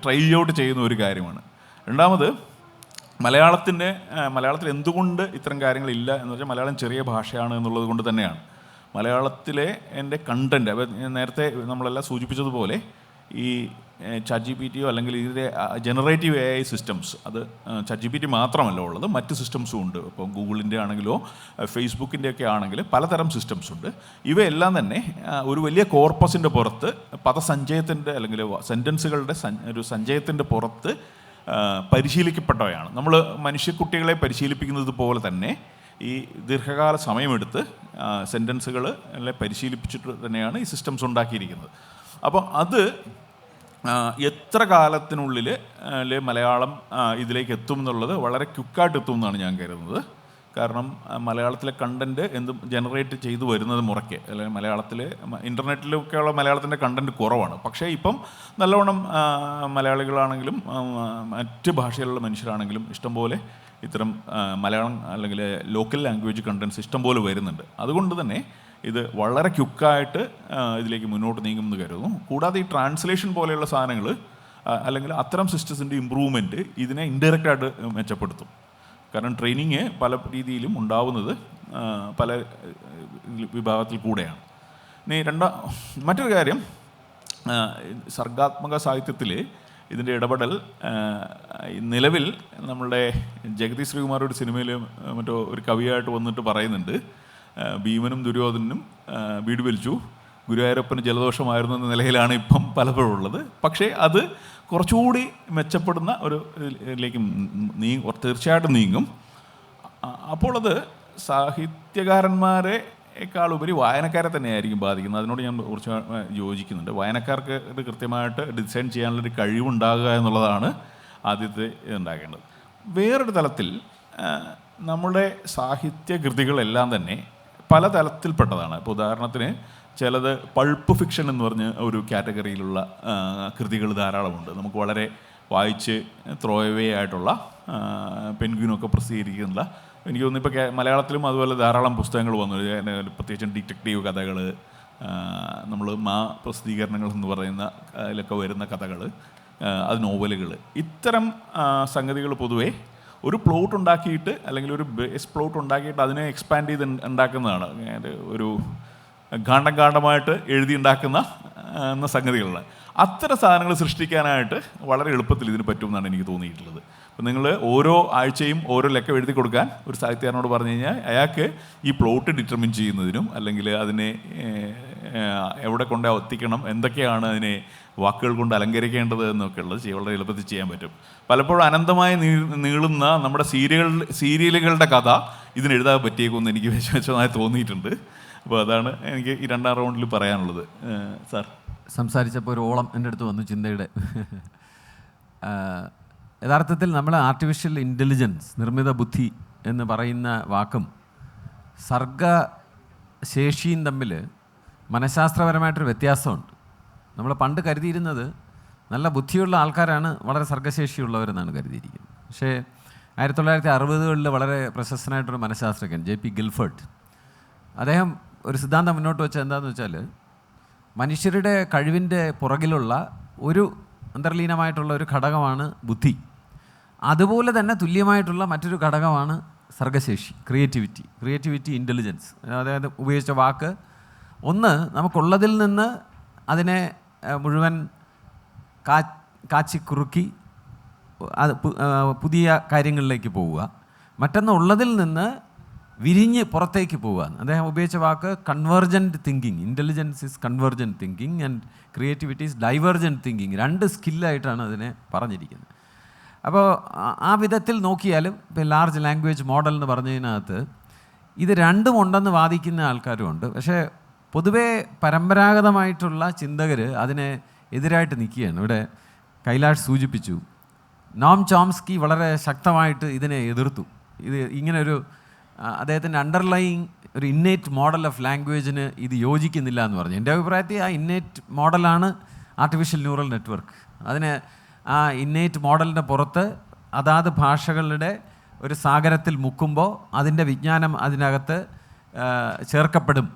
ട്രൈ ഔട്ട് ചെയ്യുന്ന ഒരു കാര്യമാണ്. രണ്ടാമത്, മലയാളത്തിൽ എന്തുകൊണ്ട് ഇത്തരം കാര്യങ്ങളില്ല എന്ന് വെച്ചാൽ മലയാളം ചെറിയ ഭാഷയാണ് എന്നുള്ളത് കൊണ്ട് തന്നെയാണ്. മലയാളത്തിലെ എൻ്റെ കണ്ടൻറ്റ്, അപ്പോൾ നേരത്തെ നമ്മളെല്ലാം സൂചിപ്പിച്ചതുപോലെ ഈ ChatGPTയോ അല്ലെങ്കിൽ ഇതിൻ്റെ ജനറേറ്റീവ് AI സിസ്റ്റംസ്, അത് ChatGPT മാത്രമല്ല ഉള്ളത്, മറ്റ് സിസ്റ്റംസും ഉണ്ട്. ഇപ്പോൾ ഗൂഗിളിൻ്റെ ആണെങ്കിലോ ഫേസ്ബുക്കിൻ്റെ ഒക്കെ ആണെങ്കിൽ പലതരം സിസ്റ്റംസ് ഉണ്ട്. ഇവയെല്ലാം തന്നെ ഒരു വലിയ കോർപ്പസിൻ്റെ പുറത്ത്, പദസഞ്ചയത്തിൻ്റെ അല്ലെങ്കിൽ സെൻറ്റൻസുകളുടെ ഒരു സഞ്ചയത്തിൻ്റെ പുറത്ത് പരിശീലിക്കപ്പെട്ടവയാണ്. നമ്മൾ മനുഷ്യക്കുട്ടികളെ പരിശീലിപ്പിക്കുന്നത് പോലെ തന്നെ ഈ ദീർഘകാല സമയമെടുത്ത് സെൻറ്റൻസുകളെ പരിശീലിപ്പിച്ചിട്ട് തന്നെയാണ് ഈ സിസ്റ്റംസ് ഉണ്ടാക്കിയിരിക്കുന്നത്. അപ്പോൾ അത് എത്ര കാലത്തിനുള്ളിൽ മലയാളം ഇതിലേക്ക് എത്തും എന്നുള്ളത് വളരെ ക്വിക്കായിട്ട് എത്തും എന്നാണ് ഞാൻ കരുതുന്നത്. കാരണം മലയാളത്തിലെ കണ്ടൻറ്റ് എന്തും ജനറേറ്റ് ചെയ്തു വരുന്നത് മുറയ്ക്ക്, അല്ലെങ്കിൽ മലയാളത്തിൽ ഇൻ്റർനെറ്റിലൊക്കെയുള്ള മലയാളത്തിൻ്റെ കണ്ടൻറ്റ് കുറവാണ്. പക്ഷേ ഇപ്പം നല്ലവണ്ണം മലയാളികളാണെങ്കിലും മറ്റ് ഭാഷയിലുള്ള മനുഷ്യരാണെങ്കിലും ഇഷ്ടംപോലെ ഇത്തരം മലയാളം അല്ലെങ്കിൽ ലോക്കൽ ലാംഗ്വേജ് കണ്ടൻറ്റ്സ് ഇഷ്ടംപോലെ വരുന്നുണ്ട്. അതുകൊണ്ട് തന്നെ ഇത് വളരെ ക്വിക്കായിട്ട് ഇതിലേക്ക് മുന്നോട്ട് നീങ്ങുമെന്ന് കരുതുന്നു. കൂടാതെ ഈ ട്രാൻസ്ലേഷൻ പോലെയുള്ള സാധനങ്ങൾ അല്ലെങ്കിൽ അത്തരം സിസ്റ്റംസിൻ്റെ ഇമ്പ്രൂവ്മെൻറ്റ് ഇതിനെ ഇൻഡയറക്റ്റായിട്ട് മെച്ചപ്പെടുത്തും. കാരണം ട്രെയിനിങ് പല രീതിയിലും ഉണ്ടാവുന്നത് പല വിഭാഗത്തിൽ കൂടെയാണ്. ഇനി മറ്റൊരു കാര്യം, സർഗാത്മക സാഹിത്യത്തിൽ ഇതിൻ്റെ ഇടപെടൽ നിലവിൽ നമ്മളുടെ ജഗതി ശ്രീകുമാർ ഒരു സിനിമയിൽ മറ്റോ ഒരു കവിയായിട്ട് വന്നിട്ട് പറയുന്നുണ്ട്, ഭീമനും ദുര്യോധനും വീട് വലിച്ചു, ഗുരുവായൂരപ്പന് ജലദോഷമായിരുന്നു എന്ന നിലയിലാണ് ഇപ്പം പലപ്പോഴും ഉള്ളത്. പക്ഷേ അത് കുറച്ചുകൂടി മെച്ചപ്പെടുന്ന ഒരു ഇതിലേക്ക് തീർച്ചയായിട്ടും നീങ്ങും. അപ്പോൾ അത് സാഹിത്യകാരന്മാരെക്കാൾ ഉപരി വായനക്കാരെ തന്നെയായിരിക്കും ബാധിക്കുന്നത്. അതിനോട് ഞാൻ കുറച്ച് യോജിക്കുന്നുണ്ട്. വായനക്കാർക്ക് ഇത് കൃത്യമായിട്ട് ഡിസൈൻ ചെയ്യാനുള്ളൊരു കഴിവുണ്ടാകുക എന്നുള്ളതാണ് ആദ്യത്തെ ഉണ്ടാകേണ്ടത്. വേറൊരു തലത്തിൽ നമ്മുടെ സാഹിത്യകൃതികളെല്ലാം തന്നെ പല തലത്തിൽപ്പെട്ടതാണ്. ഇപ്പോൾ ഉദാഹരണത്തിന് ചിലത് പൾപ്പ് ഫിക്ഷൻ എന്ന് പറഞ്ഞ ഒരു കാറ്റഗറിയിലുള്ള കൃതികൾ ധാരാളമുണ്ട്. നമുക്ക് വളരെ വായിച്ച് ത്രോ അവേ ആയിട്ടുള്ള പെൻഗ്വിനൊക്കെ പ്രസിദ്ധീകരിക്കുന്നില്ല. എനിക്ക് തോന്നുന്നു ഇപ്പോൾ മലയാളത്തിലും അതുപോലെ ധാരാളം പുസ്തകങ്ങൾ വന്നു. പ്രത്യേകിച്ചും ഡിറ്റക്റ്റീവ് കഥകൾ, നമ്മൾ പ്രസിദ്ധീകരണങ്ങൾ എന്ന് പറയുന്ന അതിലൊക്കെ വരുന്ന കഥകൾ, അത് നോവലുകൾ, ഇത്തരം സംഗതികൾ പൊതുവേ ഒരു പ്ലോട്ട് ഉണ്ടാക്കിയിട്ട് അല്ലെങ്കിൽ ഒരു ബേസ് പ്ലോട്ട് ഉണ്ടാക്കിയിട്ട് അതിനെ എക്സ്പാൻഡ് ചെയ്ത് ഉണ്ടാക്കുന്നതാണ്. ഒരു ഗാണ്ഡമായിട്ട് എഴുതി ഉണ്ടാക്കുന്ന സംഗതികളാണ്. അത്തരം സാധനങ്ങൾ സൃഷ്ടിക്കാനായിട്ട് വളരെ എളുപ്പത്തിൽ ഇതിന് പറ്റുമെന്നാണ് എനിക്ക് തോന്നിയിട്ടുള്ളത്. അപ്പം നിങ്ങൾ ഓരോ ആഴ്ചയും ഓരോ ലക്കം എഴുതി കൊടുക്കാൻ ഒരു സാഹിത്യകാരനോട് പറഞ്ഞു കഴിഞ്ഞാൽ അയാൾക്ക് ഈ പ്ലോട്ട് ഡിറ്റർമിൻ ചെയ്യുന്നതിനും അല്ലെങ്കിൽ അതിനെ എവിടെ കൊണ്ട് എത്തിക്കണം, എന്തൊക്കെയാണ് അതിനെ വാക്കുകൾ കൊണ്ട് അലങ്കരിക്കേണ്ടത് എന്നൊക്കെ ഉള്ളത് വളരെ എളുപ്പത്തിൽ ചെയ്യാൻ പറ്റും. പലപ്പോഴും അനന്തമായി നീളുന്ന നമ്മുടെ സീരിയലുകളുടെ കഥ ഇതിനെഴുതാൻ പറ്റിയേക്കുമെന്ന് എനിക്ക് വിശ്വാസമായി തോന്നിയിട്ടുണ്ട്. അപ്പോൾ അതാണ് എനിക്ക് ഈ 2ാം റൗണ്ടിൽ പറയാനുള്ളത്. സാർ സംസാരിച്ചപ്പോൾ ഒരു ഓളം എൻ്റെ അടുത്ത് വന്നു ചിന്തയുടെ. യഥാർത്ഥത്തിൽ നമ്മൾ ആർട്ടിഫിഷ്യൽ ഇൻ്റലിജൻസ്, നിർമ്മിത ബുദ്ധി എന്ന് പറയുന്ന വാക്കും സർഗശേഷിയും തമ്മിൽ മനഃശാസ്ത്രപരമായിട്ടൊരു വ്യത്യാസമുണ്ട്. നമ്മൾ പണ്ട് കരുതിയിരുന്നത് നല്ല ബുദ്ധിയുള്ള ആൾക്കാരാണ് വളരെ സർഗശേഷിയുള്ളവരെന്നാണ് കരുതിയിരിക്കുന്നത്. പക്ഷേ 1960കളിൽ വളരെ പ്രശസ്തനായിട്ടൊരു മനഃശാസ്ത്രജ്ഞൻ JP ഗിൽഫർട്ട്, അദ്ദേഹം ഒരു സിദ്ധാന്തം മുന്നോട്ട് വെച്ചത് എന്താണെന്ന് വെച്ചാൽ, മനുഷ്യരുടെ കഴിവിൻ്റെ പുറകിലുള്ള ഒരു അന്തർലീനമായിട്ടുള്ള ഒരു ഘടകമാണ് ബുദ്ധി. അതുപോലെ തന്നെ തുല്യമായിട്ടുള്ള മറ്റൊരു ഘടകമാണ് സർഗശേഷി, ക്രിയേറ്റിവിറ്റി, ഇൻ്റലിജൻസ്. അതായത് ഉപയോഗിച്ച വാക്ക്, ഒന്ന് നമുക്കുള്ളതിൽ നിന്ന് അതിനെ മുഴുവൻ കാച്ചിക്കുറുക്കി അത് പുതിയ കാര്യങ്ങളിലേക്ക് പോവുക. മറ്റൊന്ന് ഉള്ളതിൽ നിന്ന് വിരിഞ്ഞ് പുറത്തേക്ക് പോകാൻ. അദ്ദേഹം ഉപയോഗിച്ച വാക്ക് convergent thinking. Intelligence is convergent thinking and creativity is divergent thinking. 2 സ്കില്ലായിട്ടാണ് അതിനെ പറഞ്ഞിരിക്കുന്നത്. അപ്പോൾ ആ വിധത്തിൽ നോക്കിയാലും ഇപ്പോൾ ലാർജ് ലാംഗ്വേജ് മോഡൽ എന്ന് പറഞ്ഞതിനകത്ത് ഇത് രണ്ടും ഉണ്ടെന്ന് വാദിക്കുന്ന ആൾക്കാരുമുണ്ട്. പക്ഷേ പൊതുവേ പരമ്പരാഗതമായിട്ടുള്ള ചിന്തകർ അതിനെ എതിരായിട്ട് നിൽക്കുകയാണ്. ഇവിടെ കൈലാഷ് സൂചിപ്പിച്ചു, നോം ചോംസ്കി വളരെ ശക്തമായിട്ട് ഇതിനെ എതിർത്തു. ഇത് ഇങ്ങനൊരു അദ്ദേഹത്തിൻ്റെ അണ്ടർലൈയിങ് ഒരു ഇന്നേറ്റ് മോഡൽ ഓഫ് ലാംഗ്വേജിന് ഇത് യോജിക്കുന്നില്ല എന്ന് പറഞ്ഞു. എൻ്റെ അഭിപ്രായത്തിൽ ആ ഇന്നേറ്റ് മോഡലാണ് ആർട്ടിഫിഷ്യൽ ന്യൂറൽ നെറ്റ്വർക്ക്. അതിന് ആ ഇന്നേറ്റ് മോഡലിൻ്റെ പുറത്ത് അതാത് ഭാഷകളുടെ ഒരു സാഗരത്തിൽ മുക്കുമ്പോൾ അതിൻ്റെ വിജ്ഞാനം അതിനകത്ത് ചേർക്കപ്പെടും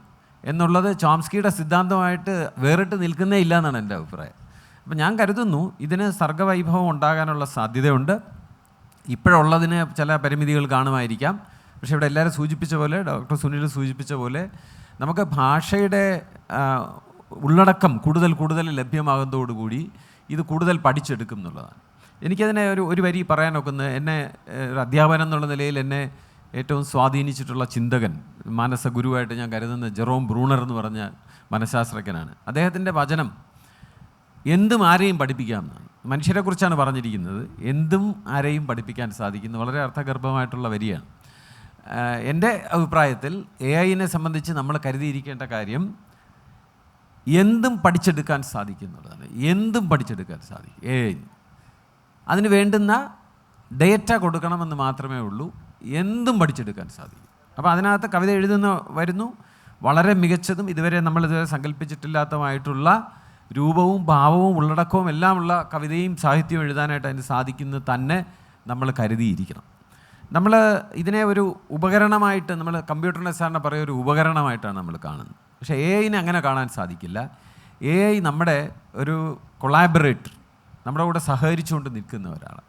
എന്നുള്ളത് ചോംസ്കിയുടെ സിദ്ധാന്തമായിട്ട് വേറിട്ട് നിൽക്കുന്നേ ഇല്ല എന്നാണ് എൻ്റെ അഭിപ്രായം. അപ്പം ഞാൻ കരുതുന്നു ഇതിന് സർഗവൈഭവം ഉണ്ടാകാനുള്ള സാധ്യതയുണ്ട്. ഇപ്പോഴുള്ളതിന് ചില പരിമിതികൾ കാണുമായിരിക്കാം. പക്ഷേ ഇവിടെ എല്ലാവരും സൂചിപ്പിച്ച പോലെ, ഡോക്ടർ സുനിൽ സൂചിപ്പിച്ച പോലെ, നമുക്ക് ഭാഷയുടെ ഉള്ളടക്കം കൂടുതൽ ലഭ്യമാകുന്നതോടുകൂടി ഇത് കൂടുതൽ പഠിച്ചെടുക്കും എന്നുള്ളതാണ്. എനിക്കതിനെ ഒരു വരി പറയാൻ നോക്കുന്നത്, എന്നെ ഒരു അധ്യാപനം എന്നുള്ള നിലയിൽ എന്നെ ഏറ്റവും സ്വാധീനിച്ചിട്ടുള്ള ചിന്തകൻ, മാനസ ഗുരുവായിട്ട് ഞാൻ കരുതുന്ന ജെറോം ബ്രൂണർ എന്ന് പറഞ്ഞ മനഃശാസ്ത്രജ്ഞനാണ്. അദ്ദേഹത്തിൻ്റെ വചനം എന്തും ആരെയും പഠിപ്പിക്കാം എന്നാണ്. മനുഷ്യരെക്കുറിച്ചാണ് പറഞ്ഞിരിക്കുന്നത്. എന്തും ആരെയും പഠിപ്പിക്കാൻ സാധിക്കുന്ന വളരെ അർത്ഥഗർഭമായിട്ടുള്ള വരിയാണ്. എൻ്റെ അഭിപ്രായത്തിൽ AI-നെ സംബന്ധിച്ച് നമ്മൾ കരുതിയിരിക്കേണ്ട കാര്യം എന്തും പഠിച്ചെടുക്കാൻ സാധിക്കുന്നുള്ളതാണ്. എന്തും പഠിച്ചെടുക്കാൻ സാധിക്കും AI. അതിന് വേണ്ടുന്ന ഡേറ്റ കൊടുക്കണമെന്ന് മാത്രമേ ഉള്ളൂ. എന്തും പഠിച്ചെടുക്കാൻ സാധിക്കും. അപ്പോൾ അതിനകത്ത് കവിത വരുന്നു, വളരെ മികച്ചതും ഇതുവരെ നമ്മളിതുവരെ സങ്കല്പിച്ചിട്ടില്ലാത്തതുമായിട്ടുള്ള രൂപവും ഭാവവും ഉള്ളടക്കവും എല്ലാമുള്ള കവിതയും സാഹിത്യവും എഴുതാനായിട്ട് അതിന് സാധിക്കുന്നത് തന്നെ നമ്മൾ കരുതിയിരിക്കണം. നമ്മൾ ഇതിനെ ഒരു ഉപകരണമായിട്ട്, നമ്മൾ കമ്പ്യൂട്ടറിനെ സാറിന് പറയുക ഒരു ഉപകരണമായിട്ടാണ് നമ്മൾ കാണുന്നത്. പക്ഷേ AI-നെ അങ്ങനെ കാണാൻ സാധിക്കില്ല. AI നമ്മുടെ ഒരു കൊളാബറേറ്റർ, നമ്മുടെ കൂടെ സഹകരിച്ചുകൊണ്ട് നിൽക്കുന്ന ഒരാളാണ്.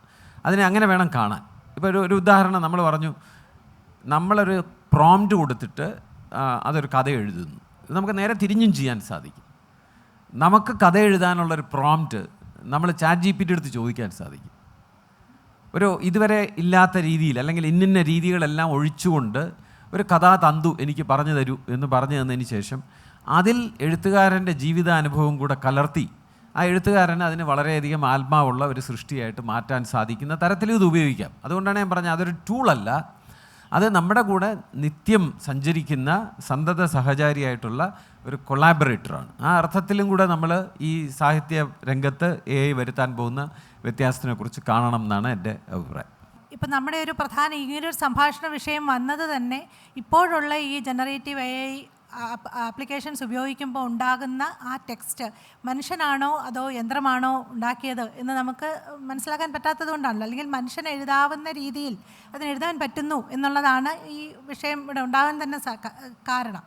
അതിനെ അങ്ങനെ വേണം കാണാൻ. ഇപ്പോൾ ഒരു ഉദാഹരണം നമ്മൾ പറഞ്ഞു, നമ്മളൊരു പ്രോംപ്റ്റ് കൊടുത്തിട്ട് അതൊരു കഥ എഴുതുന്നു. ഇത് നമുക്ക് നേരെ തിരിഞ്ഞും ചെയ്യാൻ സാധിക്കും. നമുക്ക് കഥ എഴുതാനുള്ളൊരു പ്രോംപ്റ്റ് നമ്മൾ ChatGPT എടുത്ത് ചോദിക്കാൻ സാധിക്കും. ഒരു ഇതുവരെ ഇല്ലാത്ത രീതിയിൽ, അല്ലെങ്കിൽ ഇന്നിന്ന രീതികളെല്ലാം ഒഴിച്ചുകൊണ്ട് ഒരു കഥാതന്തു എനിക്ക് പറഞ്ഞു തരൂ എന്ന് പറഞ്ഞു തന്നതിന് ശേഷം അതിൽ എഴുത്തുകാരൻ്റെ ജീവിതാനുഭവം കൂടെ കലർത്തി ആ എഴുത്തുകാരന് അതിന് വളരെയധികം ആത്മാവുള്ള ഒരു സൃഷ്ടിയായിട്ട് മാറ്റാൻ സാധിക്കുന്ന തരത്തിൽ ഇത് ഉപയോഗിക്കാം. അതുകൊണ്ടാണ് ഞാൻ പറഞ്ഞത് അതൊരു ടൂളല്ല, അത് നമ്മുടെ കൂടെ നിത്യം സഞ്ചരിക്കുന്ന സന്തത സഹചാരിയായിട്ടുള്ള ഒരു കൊളാബറേറ്ററാണ്. ആ അർത്ഥത്തിലും കൂടെ നമ്മൾ ഈ സാഹിത്യ രംഗത്ത് AI വരുത്താൻ പോകുന്ന വ്യത്യാസത്തിനെക്കുറിച്ച് കാണണം എന്നാണ് എൻ്റെ അഭിപ്രായം. ഇപ്പം നമ്മുടെ ഒരു പ്രധാന ഇങ്ങനൊരു സംഭാഷണ വിഷയം വന്നത് തന്നെ ഇപ്പോഴുള്ള ഈ ജനറേറ്റീവ് AI ആപ്ലിക്കേഷൻസ് ഉപയോഗിക്കുമ്പോൾ ഉണ്ടാകുന്ന ആ ടെക്സ്റ്റ് മനുഷ്യനാണോ അതോ യന്ത്രമാണോ ഉണ്ടാക്കിയത് എന്ന് നമുക്ക് മനസ്സിലാക്കാൻ പറ്റാത്തത് കൊണ്ടാണല്ലോ. അല്ലെങ്കിൽ മനുഷ്യന് എഴുതാവുന്ന രീതിയിൽ അതിന് എഴുതാൻ പറ്റുന്നു എന്നുള്ളതാണ് ഈ വിഷയം ഇവിടെ ഉണ്ടാകാൻ തന്നെ കാരണം.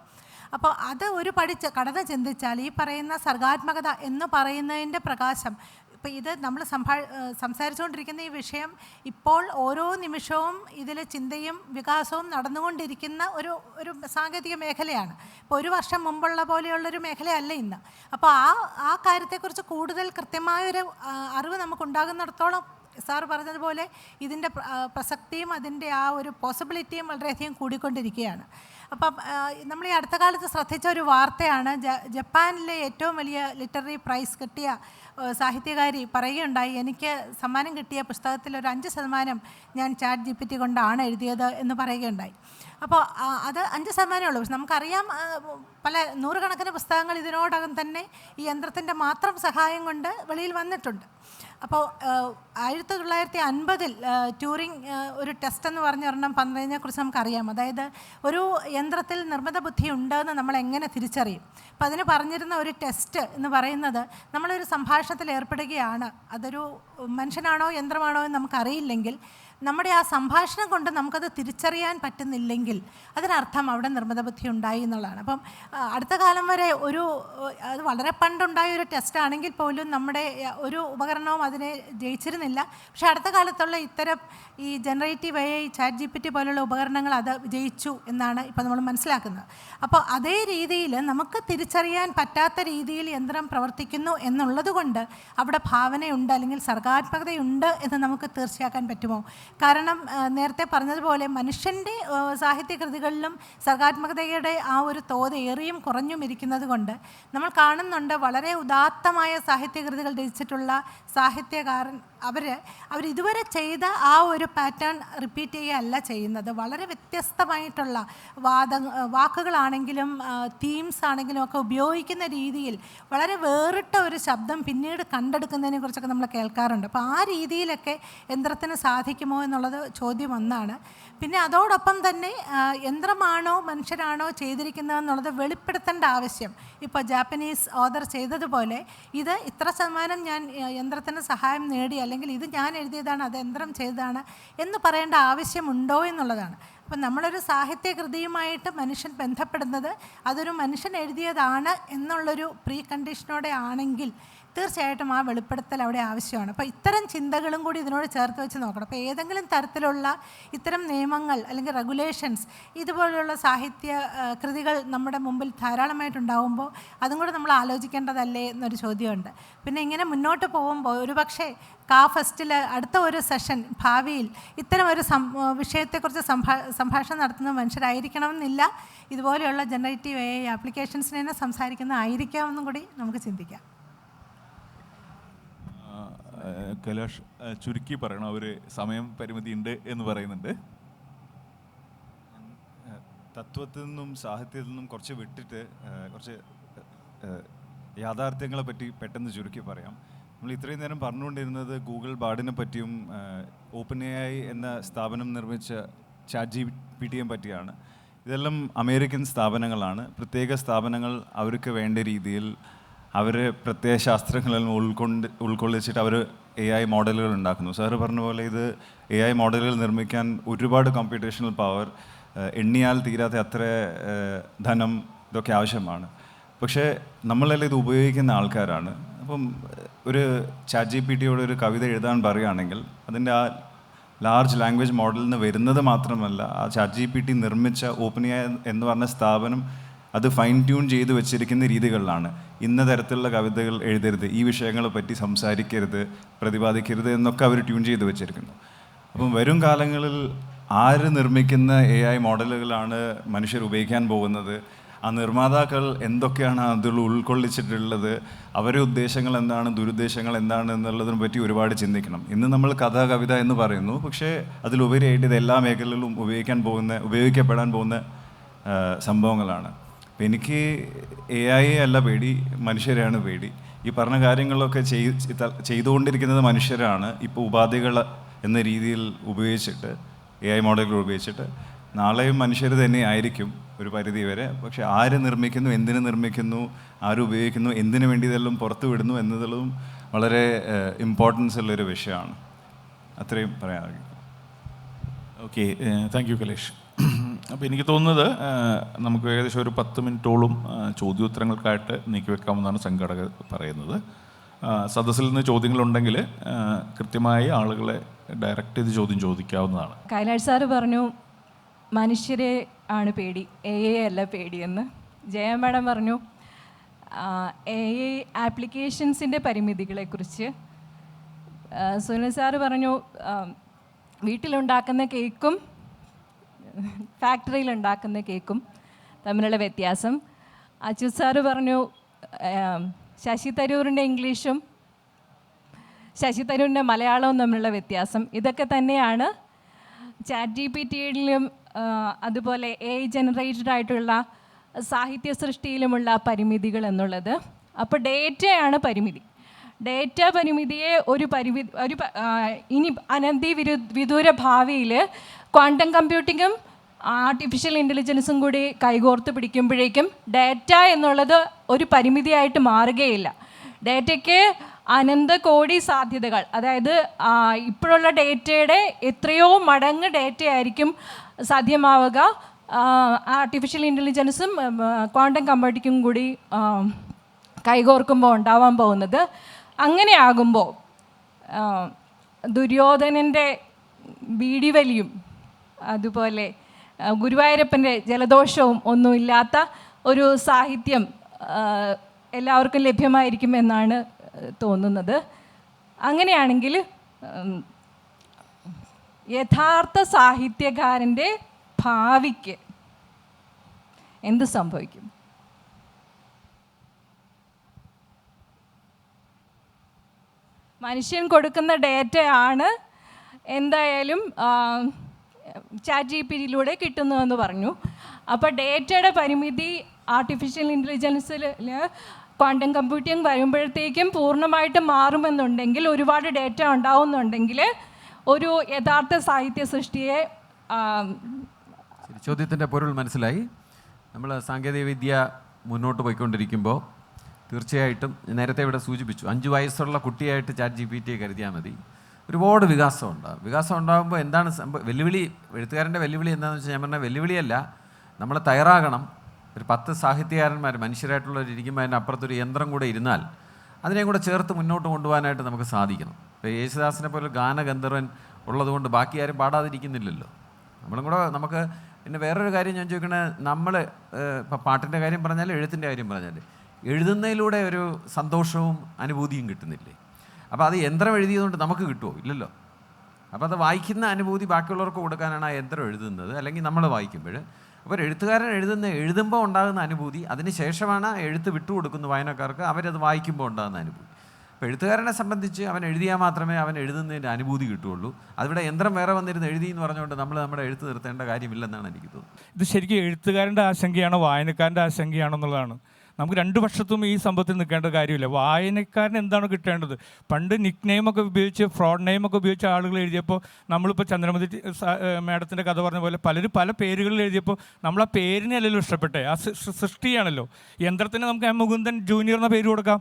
അപ്പോൾ അത് ഒരു കടന്ന് ചിന്തിച്ചാൽ ഈ പറയുന്ന സർഗാത്മകത എന്ന് പറയുന്നതിൻ്റെ പ്രകാശം, ഇപ്പോൾ ഇത് നമ്മൾ സംസാരിച്ചുകൊണ്ടിരിക്കുന്ന ഈ വിഷയം ഇപ്പോൾ ഓരോ നിമിഷവും ഇതിൽ ചിന്തയും വികാസവും നടന്നുകൊണ്ടിരിക്കുന്ന ഒരു സാങ്കേതിക മേഖലയാണ്. ഇപ്പോൾ 1 വർഷം മുമ്പുള്ള പോലെയുള്ളൊരു മേഖലയല്ല ഇന്ന്. അപ്പോൾ ആ കാര്യത്തെക്കുറിച്ച് കൂടുതൽ കൃത്യമായൊരു അറിവ് നമുക്കുണ്ടാകുന്നിടത്തോളം സാർ പറഞ്ഞതുപോലെ ഇതിൻ്റെ പ്രസക്തിയും അതിൻ്റെ ആ ഒരു പോസിബിലിറ്റിയും വളരെയധികം കൂടിക്കൊണ്ടിരിക്കുകയാണ്. അപ്പം നമ്മൾ ഈ അടുത്ത കാലത്ത് ശ്രദ്ധിച്ച ഒരു വാർത്തയാണ്, ജപ്പാനിലെ ഏറ്റവും വലിയ ലിറ്റററി പ്രൈസ് കിട്ടിയ സാഹിത്യകാരി പറയുകയുണ്ടായി, എനിക്ക് സമ്മാനം കിട്ടിയ പുസ്തകത്തിൽ ഒരു 5% ഞാൻ ChatGPT കൊണ്ടാണ് എഴുതിയത് എന്ന് പറയുകയുണ്ടായി. അപ്പോൾ അത് 5% ഉള്ളൂ. പക്ഷെ നമുക്കറിയാം പല 100 കണക്കിന് പുസ്തകങ്ങൾ ഇതിനോടകം തന്നെ ഈ യന്ത്രത്തിൻ്റെ മാത്രം സഹായം കൊണ്ട് വെളിയിൽ വന്നിട്ടുണ്ട്. അപ്പോൾ 1950 ട്യൂറിങ് ഒരു ടെസ്റ്റ് എന്ന് പറഞ്ഞൊരെണ്ണം പറഞ്ഞതിനെക്കുറിച്ച് നമുക്കറിയാം. അതായത് ഒരു യന്ത്രത്തിൽ നിർമ്മിത ബുദ്ധി ഉണ്ടെന്ന് നമ്മൾ എങ്ങനെ തിരിച്ചറിയും. അപ്പോൾ അതിന് പറഞ്ഞിരുന്ന ഒരു ടെസ്റ്റ് എന്ന് പറയുന്നത്, നമ്മളൊരു സംഭാഷണത്തിൽ ഏർപ്പെടുകയാണ്, അതൊരു മനുഷ്യനാണോ യന്ത്രമാണോ എന്ന് നമുക്കറിയില്ലെങ്കിൽ, നമ്മുടെ ആ സംഭാഷണം കൊണ്ട് നമുക്കത് തിരിച്ചറിയാൻ പറ്റുന്നില്ലെങ്കിൽ അതിനർത്ഥം അവിടെ നിർമ്മിത ബുദ്ധി ഉണ്ടായി എന്നുള്ളതാണ്. അപ്പം അടുത്ത കാലം വരെ അത് വളരെ പണ്ടുണ്ടായ ഒരു ടെസ്റ്റാണെങ്കിൽ പോലും നമ്മുടെ ഒരു ഉപകരണവും അതിനെ ജയിച്ചിരുന്നില്ല. പക്ഷേ അടുത്ത കാലത്തുള്ള ഇത്തരം ഈ ജനറേറ്റീവ് AI ChatGPT പോലുള്ള ഉപകരണങ്ങൾ അത് ജയിച്ചു എന്നാണ് ഇപ്പോൾ നമ്മൾ മനസ്സിലാക്കുന്നത്. അപ്പോൾ അതേ രീതിയിൽ നമുക്ക് തിരിച്ചറിയാൻ പറ്റാത്ത രീതിയിൽ യന്ത്രം പ്രവർത്തിക്കുന്നു എന്നുള്ളത് കൊണ്ട് അവിടെ ഭാവനയുണ്ട് അല്ലെങ്കിൽ സർഗാത്മകതയുണ്ട് എന്ന് നമുക്ക് തീർച്ചയാക്കാൻ പറ്റുമോ കാരണം നേരത്തെ പറഞ്ഞതുപോലെ മനുഷ്യൻ്റെ സാഹിത്യകൃതികളിലും സർഗാത്മകതയുടെ ആ ഒരു തോത് ഏറിയും കുറഞ്ഞും ഇരിക്കുന്നത് കൊണ്ട് നമ്മൾ കാണുന്നുണ്ട് വളരെ ഉദാത്തമായ സാഹിത്യകൃതികൾ രചിച്ചിട്ടുള്ള സാഹിത്യകാരൻ അവരിതുവരെ ചെയ്ത ആ ഒരു പാറ്റേൺ റിപ്പീറ്റ് ചെയ്യുകയല്ല ചെയ്യുന്നത്. വളരെ വ്യത്യസ്തമായിട്ടുള്ള വാക്കുകളാണെങ്കിലും തീംസ് ആണെങ്കിലും ഒക്കെ ഉപയോഗിക്കുന്ന രീതിയിൽ വളരെ വേറിട്ട ഒരു ശബ്ദം പിന്നീട് കണ്ടെടുക്കുന്നതിനെ കുറിച്ചൊക്കെ നമ്മൾ കേൾക്കാറുണ്ട്. അപ്പോൾ ആ രീതിയിലൊക്കെ യന്ത്രത്തിന് സാധിക്കുമോ എന്നുള്ളത് ചോദ്യം ഒന്നാണ്. പിന്നെ അതോടൊപ്പം തന്നെ യന്ത്രമാണോ മനുഷ്യരാണോ ചെയ്തിരിക്കുന്നതെന്നുള്ളത് വെളിപ്പെടുത്തേണ്ട ആവശ്യം. ഇപ്പോൾ ജാപ്പനീസ് ഓതർ ചെയ്തതുപോലെ ഇത് ഇത്ര ശതമാനം ഞാൻ യന്ത്രത്തിന് സഹായം നേടി, അല്ലെങ്കിൽ ഇത് ഞാൻ എഴുതിയതാണ് അത് യന്ത്രം ചെയ്തതാണ് എന്ന് പറയേണ്ട ആവശ്യമുണ്ടോ എന്നുള്ളതാണ്. അപ്പം നമ്മളൊരു സാഹിത്യകൃതിയുമായിട്ട് മനുഷ്യൻ ബന്ധപ്പെടുന്നത് അതൊരു മനുഷ്യൻ എഴുതിയതാണ് എന്നുള്ളൊരു പ്രീ കണ്ടീഷനോടെ ആണെങ്കിൽ തീർച്ചയായിട്ടും ആ വെളിപ്പെടുത്തൽ അവിടെ ആവശ്യമാണ്. അപ്പോൾ ഇത്തരം ചിന്തകളും കൂടി ഇതിനോട് ചേർത്ത് വെച്ച് നോക്കണം. അപ്പോൾ ഏതെങ്കിലും തരത്തിലുള്ള ഇത്തരം നിയമങ്ങൾ അല്ലെങ്കിൽ റെഗുലേഷൻസ് ഇതുപോലുള്ള സാഹിത്യ കൃതികൾ നമ്മുടെ മുമ്പിൽ ധാരാളമായിട്ടുണ്ടാകുമ്പോൾ അതും കൂടെ നമ്മൾ ആലോചിക്കേണ്ടതല്ലേ എന്നൊരു ചോദ്യമുണ്ട്. പിന്നെ ഇങ്ങനെ മുന്നോട്ട് പോകുമ്പോൾ ഒരുപക്ഷെ ഫെസ്റ്റിൽ അടുത്ത ഒരു സെഷൻ ഭാവിയിൽ ഇത്തരം ഒരു വിഷയത്തെക്കുറിച്ച് സംഭാഷണം നടത്തുന്ന മനുഷ്യരായിരിക്കണമെന്നില്ല. ഇതുപോലെയുള്ള ജനറേറ്റീവ് AI ആപ്ലിക്കേഷൻസിനെ തന്നെ സംസാരിക്കുന്നതായിരിക്കാമെന്നും കൂടി നമുക്ക് ചിന്തിക്കാം. കൈലാഷ് ചുരുക്കി പറയണം, അവർ സമയം പരിമിതി ഉണ്ട് എന്ന് പറയുന്നുണ്ട്. തത്വത്തിൽ നിന്നും സാഹിത്യത്തിൽ നിന്നും കുറച്ച് വിട്ടിട്ട് കുറച്ച് യാഥാർത്ഥ്യങ്ങളെ പറ്റി പെട്ടെന്ന് ചുരുക്കി പറയാം. നമ്മൾ ഇത്രയും നേരം പറഞ്ഞുകൊണ്ടിരുന്നത് ഗൂഗിൾ ബാർഡിനെ പറ്റിയും OpenAI എന്ന സ്ഥാപനം നിർമ്മിച്ച ChatGPT പറ്റിയാണ്. ഇതെല്ലാം അമേരിക്കൻ സ്ഥാപനങ്ങളാണ്. പ്രത്യേക സ്ഥാപനങ്ങൾ അവർക്ക് വേണ്ട രീതിയിൽ അവർ പ്രത്യേക ശാസ്ത്രങ്ങളെല്ലാം ഉൾക്കൊള്ളിച്ചിട്ട് അവർ AI മോഡലുകൾ ഉണ്ടാക്കുന്നു. സാറ് പറഞ്ഞ പോലെ ഇത് AI മോഡലുകൾ നിർമ്മിക്കാൻ ഒരുപാട് കമ്പ്യൂട്ടേഷണൽ പവർ, എണ്ണിയാൽ തീരാത്ത അത്ര ധനം ഇതൊക്കെ ആവശ്യമാണ്. പക്ഷേ നമ്മളെല്ലാം ഇത് ഉപയോഗിക്കുന്ന ആൾക്കാരാണ്. അപ്പം ഒരു ChatGPTയോട് ഒരു കവിത എഴുതാൻ പറയുകയാണെങ്കിൽ അതിൻ്റെ ആ ലാർജ് ലാംഗ്വേജ് മോഡലിൽ നിന്ന് വരുന്നത് മാത്രമല്ല, ആ ChatGPT നിർമ്മിച്ച OpenAI എന്ന് പറഞ്ഞ സ്ഥാപനം അത് ഫൈൻ ട്യൂൺ ചെയ്ത് വെച്ചിരിക്കുന്ന രീതികളിലാണ്. ഇന്ന തരത്തിലുള്ള കവിതകൾ എഴുതരുത്, ഈ വിഷയങ്ങളെ പറ്റി സംസാരിക്കരുത്, പ്രതിപാദിക്കരുത് എന്നൊക്കെ അവർ ട്യൂൺ ചെയ്ത് വെച്ചിരിക്കുന്നു. അപ്പം വരും കാലങ്ങളിൽ ആര് നിർമ്മിക്കുന്ന AI മോഡലുകളാണ് മനുഷ്യർ ഉപയോഗിക്കാൻ പോകുന്നത്, ആ നിർമ്മാതാക്കൾ എന്തൊക്കെയാണ് അതിൽ ഉൾക്കൊള്ളിച്ചിട്ടുള്ളത്, അവരുടെ ഉദ്ദേശങ്ങൾ എന്താണ്, ദുരുദ്ദേശങ്ങൾ എന്താണ് എന്നുള്ളതിനെ പറ്റി ഒരുപാട് ചിന്തിക്കണം. ഇന്ന് നമ്മൾ കഥ കവിത എന്ന് പറയുന്നു, പക്ഷേ അതിലുപരിയായിട്ട് ഇത് എല്ലാ മേഖലകളിലും ഉപയോഗിക്കപ്പെടാൻ പോകുന്ന സംഭവങ്ങളാണ്. അപ്പം എനിക്ക് AI അല്ല പേടി, മനുഷ്യരെയാണ് പേടി. ഈ പറഞ്ഞ കാര്യങ്ങളൊക്കെ ചെയ്തുകൊണ്ടിരിക്കുന്നത് മനുഷ്യരാണ്. ഇപ്പോൾ ഉപാധികൾ എന്ന രീതിയിൽ ഉപയോഗിച്ചിട്ട് AI മോഡലുകൾ ഉപയോഗിച്ചിട്ട് നാളെയും മനുഷ്യർ തന്നെ ആയിരിക്കും ഒരു പരിധി വരെ. പക്ഷെ ആര് നിർമ്മിക്കുന്നു, എന്തിനു നിർമ്മിക്കുന്നു, ആര് ഉപയോഗിക്കുന്നു, എന്തിനു വേണ്ടി ഇതെല്ലാം പുറത്തു വിടുന്നു എന്നതും വളരെ ഇമ്പോർട്ടൻസ് ഉള്ളൊരു വിഷയമാണ്. അത്രയും പറയാനാകും. Okay, thank U Kailash. അപ്പോൾ എനിക്ക് തോന്നുന്നത് നമുക്ക് ഏകദേശം ഒരു 10 മിനിറ്റോളം ചോദ്യോത്തരങ്ങൾക്കായിട്ട് നീക്കിവെക്കാമെന്നാണ് സംഘാടകർ പറയുന്നത്. സദസ്സിൽ നിന്ന് ചോദ്യങ്ങളുണ്ടെങ്കിൽ കൃത്യമായി ആളുകളെ ഡയറക്റ്റ് ചെയ്ത് ചോദ്യം ചോദിക്കാവുന്നതാണ്. കൈലാഷ് സാറ് പറഞ്ഞു മനുഷ്യരെ ആണ് പേടി, AI അല്ല പേടിയെന്ന്. ജയ മാഡം പറഞ്ഞു AI ആപ്ലിക്കേഷൻസിൻ്റെ പരിമിതികളെക്കുറിച്ച്. സുനിൽ സാറ് പറഞ്ഞു വീട്ടിലുണ്ടാക്കുന്ന കേക്കും ഫാക്ടറിയിൽ ഉണ്ടാക്കുന്ന കേക്കും തമ്മിലുള്ള വ്യത്യാസം. അച്യുത് സാറ് പറഞ്ഞു ശശി തരൂരിൻ്റെ ഇംഗ്ലീഷും ശശി തരൂരിൻ്റെ മലയാളവും തമ്മിലുള്ള വ്യത്യാസം. ഇതൊക്കെ തന്നെയാണ് ChatGPTയിലും അതുപോലെ AI ജനറേറ്റഡ് ആയിട്ടുള്ള സാഹിത്യ സൃഷ്ടിയിലുമുള്ള പരിമിതികൾ എന്നുള്ളത്. അപ്പോൾ ഡേറ്റയാണ് പരിമിതി. ഡേറ്റ പരിമിതിയെ ഇനി വിദൂര ഭാവിയിൽ ക്വാണ്ടം കമ്പ്യൂട്ടിങ്ങും ആർട്ടിഫിഷ്യൽ ഇൻ്റലിജൻസും കൂടി കൈകോർത്ത് പിടിക്കുമ്പോഴേക്കും ഡേറ്റ എന്നുള്ളത് ഒരു പരിമിതിയായിട്ട് മാറുകയില്ല. ഡേറ്റയ്ക്ക് അനന്തകോടി സാധ്യതകൾ, അതായത് ഇപ്പോഴുള്ള ഡേറ്റയുടെ എത്രയോ മടങ്ങ് ഡേറ്റയായിരിക്കും സാധ്യമാവുക ആർട്ടിഫിഷ്യൽ ഇൻ്റലിജൻസും ക്വാണ്ടം കമ്പ്യൂട്ടിങ്ങും കൂടി കൈകോർക്കുമ്പോൾ ഉണ്ടാവാൻ പോകുന്നത്. അങ്ങനെ ആകുമ്പോൾ ദുര്യോധനൻ്റെ വീടിവലിയും അതുപോലെ ഗുരുവായൂരപ്പൻ്റെ ജലദോഷവും ഒന്നുമില്ലാത്ത ഒരു സാഹിത്യം എല്ലാവർക്കും ലഭ്യമായിരിക്കും എന്നാണ് തോന്നുന്നത്. അങ്ങനെയാണെങ്കിൽ യഥാർത്ഥ സാഹിത്യകാരൻ്റെ ഭാവിക്ക് എന്ത് സംഭവിക്കും? മനുഷ്യൻ കൊടുക്കുന്ന ഡേറ്റയാണ് എന്തായാലും ChatGPT കിട്ടുന്നതെന്ന് പറഞ്ഞു. അപ്പോൾ ഡേറ്റയുടെ പരിമിതി ആർട്ടിഫിഷ്യൽ ഇൻ്റലിജൻസിൽ ക്വാണ്ടം കമ്പ്യൂട്ടിംഗ് വരുമ്പോഴത്തേക്കും പൂർണ്ണമായിട്ട് മാറുമെന്നുണ്ടെങ്കിൽ, ഒരുപാട് ഡേറ്റ ഉണ്ടാവുന്നുണ്ടെങ്കിൽ ഒരു യഥാർത്ഥ സാഹിത്യ സൃഷ്ടിയെ ചോദ്യത്തിൻ്റെ പൊരുൾ മനസ്സിലായി. നമ്മൾ സാങ്കേതികവിദ്യ മുന്നോട്ട് പോയിക്കൊണ്ടിരിക്കുമ്പോൾ തീർച്ചയായിട്ടും നേരത്തെ ഇവിടെ സൂചിപ്പിച്ചു, 5 വയസ്സുള്ള കുട്ടിയായിട്ട് ChatGPT കരുതിയാൽ മതി. ഒരുപാട് വികാസം ഉണ്ടാകും. വികാസം ഉണ്ടാകുമ്പോൾ എന്താണ് വെല്ലുവിളി, എഴുത്തുകാരൻ്റെ വെല്ലുവിളി എന്താണെന്ന് വെച്ചാൽ, ഞാൻ പറഞ്ഞ വെല്ലുവിളിയല്ല, നമ്മൾ തയ്യാറാകണം. ഒരു 10 സാഹിത്യകാരന്മാർ മനുഷ്യരായിട്ടുള്ളവരിയ്ക്കുമ്പോൾ അതിൻ്റെ അപ്പുറത്തൊരു യന്ത്രം കൂടെ ഇരുന്നാൽ അതിനെയും കൂടെ ചേർത്ത് മുന്നോട്ട് കൊണ്ടുപോകാനായിട്ട് നമുക്ക് സാധിക്കണം. ഇപ്പോൾ യേശുദാസിനെ പോലെ ഗാനഗന്ധർവൻ ഉള്ളതുകൊണ്ട് ബാക്കി ആരും പാടാതിരിക്കുന്നില്ലല്ലോ. നമ്മളും കൂടെ നമുക്ക്. പിന്നെ വേറൊരു കാര്യം ഞാൻ ചോദിക്കണേ, നമ്മൾ ഇപ്പം പാട്ടിൻ്റെ കാര്യം പറഞ്ഞാൽ, എഴുത്തിൻ്റെ കാര്യം പറഞ്ഞാൽ, എഴുതുന്നതിലൂടെ ഒരു സന്തോഷവും അനുഭൂതിയും കിട്ടുന്നില്ലേ? അപ്പോൾ അത് യന്ത്രം എഴുതിയതുകൊണ്ട് നമുക്ക് കിട്ടുമോ? ഇല്ലല്ലോ. അപ്പോൾ അത് വായിക്കുന്ന അനുഭൂതി ബാക്കിയുള്ളവർക്ക് കൊടുക്കാനാണ് ആ യന്ത്രം എഴുതുന്നത്, അല്ലെങ്കിൽ നമ്മൾ വായിക്കുമ്പോൾ. അപ്പോൾ എഴുത്തുകാരൻ എഴുതുമ്പോൾ ഉണ്ടാകുന്ന അനുഭൂതി, അതിന് ശേഷമാണ് ആ എഴുത്ത് വിട്ടുകൊടുക്കുന്ന വായനക്കാർക്ക്, അവരത് വായിക്കുമ്പോൾ ഉണ്ടാകുന്ന അനുഭൂതി. അപ്പോൾ എഴുത്തുകാരനെ സംബന്ധിച്ച് അവൻ എഴുതിയാൽ മാത്രമേ അവൻ എഴുതുന്നതിൻ്റെ അനുഭൂതി കിട്ടുകയുള്ളൂ. അതിവിടെ യന്ത്രം വേറെ വന്നിരുന്ന് എഴുതി എന്ന് പറഞ്ഞുകൊണ്ട് നമ്മൾ നമ്മുടെ എഴുത്ത് നിർത്തേണ്ട കാര്യമില്ലെന്നാണ് എനിക്ക് തോന്നുന്നത്. ഇത് ശരിക്കും എഴുത്തുകാരൻ്റെ ആശങ്കയാണോ വായനക്കാരൻ്റെ ആശങ്കയാണോ എന്നുള്ളതാണ്. നമുക്ക് 2 പക്ഷത്തും ഈ സംഭവത്തിൽ നിൽക്കേണ്ട കാര്യമില്ല. വായനക്കാരന് എന്താണ് കിട്ടേണ്ടത്? പണ്ട് നിക് നെയിമൊക്കെ ഉപയോഗിച്ച്, ഫ്രോഡ് നെയിമൊക്കെ ഉപയോഗിച്ച് ആളുകൾ എഴുതിയപ്പോൾ, നമ്മളിപ്പോൾ ചന്ദ്രമതി മാഡത്തിൻ്റെ കഥ പറഞ്ഞ പോലെ പലരും പല പേരുകളിൽ എഴുതിയപ്പോൾ നമ്മൾ ആ പേരിനെ അല്ലല്ലോ ഇഷ്ടപ്പെട്ടെ, ആ സൃഷ്ടിയാണല്ലോ. യന്ത്രത്തിന് നമുക്ക് എം മുകുന്ദൻ ജൂനിയർ എന്ന പേര് കൊടുക്കാം,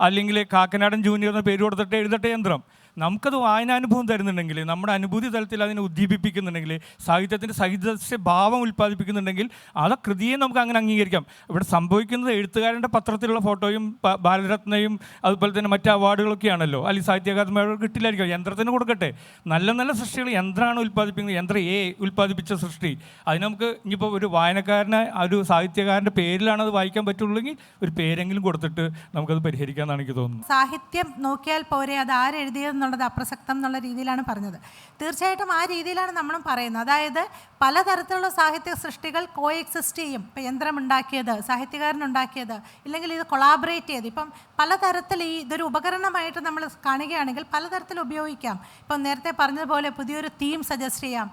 അല്ലെങ്കിൽ കാക്കനാടൻ ജൂനിയർ എന്ന പേര് കൊടുത്തിട്ട് എഴുതട്ടെ യന്ത്രം. നമുക്കത് വായനാനുഭവം തരുന്നുണ്ടെങ്കിൽ, നമ്മുടെ അനുഭൂതി തലത്തിൽ അതിനെ ഉദ്ദീപിപ്പിക്കുന്നുണ്ടെങ്കിൽ, സാഹിത്യത്തിൻ്റെ സാഹിത്യ ഭാവം ഉൽപ്പാദിപ്പിക്കുന്നുണ്ടെങ്കിൽ, ആ കൃതിയെ നമുക്ക് അങ്ങനെ അംഗീകരിക്കാം. ഇവിടെ സംഭവിക്കുന്നത് എഴുത്തുകാരൻ്റെ പത്രത്തിലുള്ള ഫോട്ടോയും ബാലരത്നയും അതുപോലെ തന്നെ മറ്റ് അവാർഡുകളൊക്കെയാണല്ലോ. അല്ലെങ്കിൽ സാഹിത്യ അക്കാദമി അവാർഡ് കിട്ടില്ലായിരിക്കും, യന്ത്രത്തിന് കൊടുക്കട്ടെ. നല്ല നല്ല സൃഷ്ടികൾ യന്ത്രമാണ് ഉൽപ്പാദിപ്പിക്കുന്നത്, യന്ത്രം ഉൽപ്പാദിപ്പിച്ച സൃഷ്ടി. അതിന് നമുക്ക് ഇനിയിപ്പോൾ ഒരു വായനക്കാരനെ, ഒരു സാഹിത്യകാരൻ്റെ പേരിലാണ് അത് വായിക്കാൻ പറ്റുള്ളെങ്കിൽ ഒരു പേരെങ്കിലും കൊടുത്തിട്ട് നമുക്കത് പരിഹരിക്കാമെന്നാണ് എനിക്ക് തോന്നുന്നത്. സാഹിത്യം നോക്കിയാൽ പോരെ, അത് ആരെഴുതിയത് എന്നുള്ളത് അപ്രസക്തം എന്നുള്ള രീതിയിലാണ് പറഞ്ഞത്. തീർച്ചയായിട്ടും ആ രീതിയിലാണ് നമ്മളും പറയുന്നത്. അതായത് പലതരത്തിലുള്ള സാഹിത്യ സൃഷ്ടികൾ കോ എക്സിസ്റ്റ് ചെയ്യും. ഇപ്പം യന്ത്രമുണ്ടാക്കിയത്, സാഹിത്യകാരനുണ്ടാക്കിയത്, ഇല്ലെങ്കിൽ ഇത് കൊളാബറേറ്റ് ചെയ്ത്, ഇപ്പം പലതരത്തിൽ ഇതൊരു ഉപകരണമായിട്ട് നമ്മൾ കാണുകയാണെങ്കിൽ പലതരത്തിൽ ഉപയോഗിക്കാം. ഇപ്പം നേരത്തെ പറഞ്ഞതുപോലെ പുതിയൊരു തീം സജസ്റ്റ് ചെയ്യാം.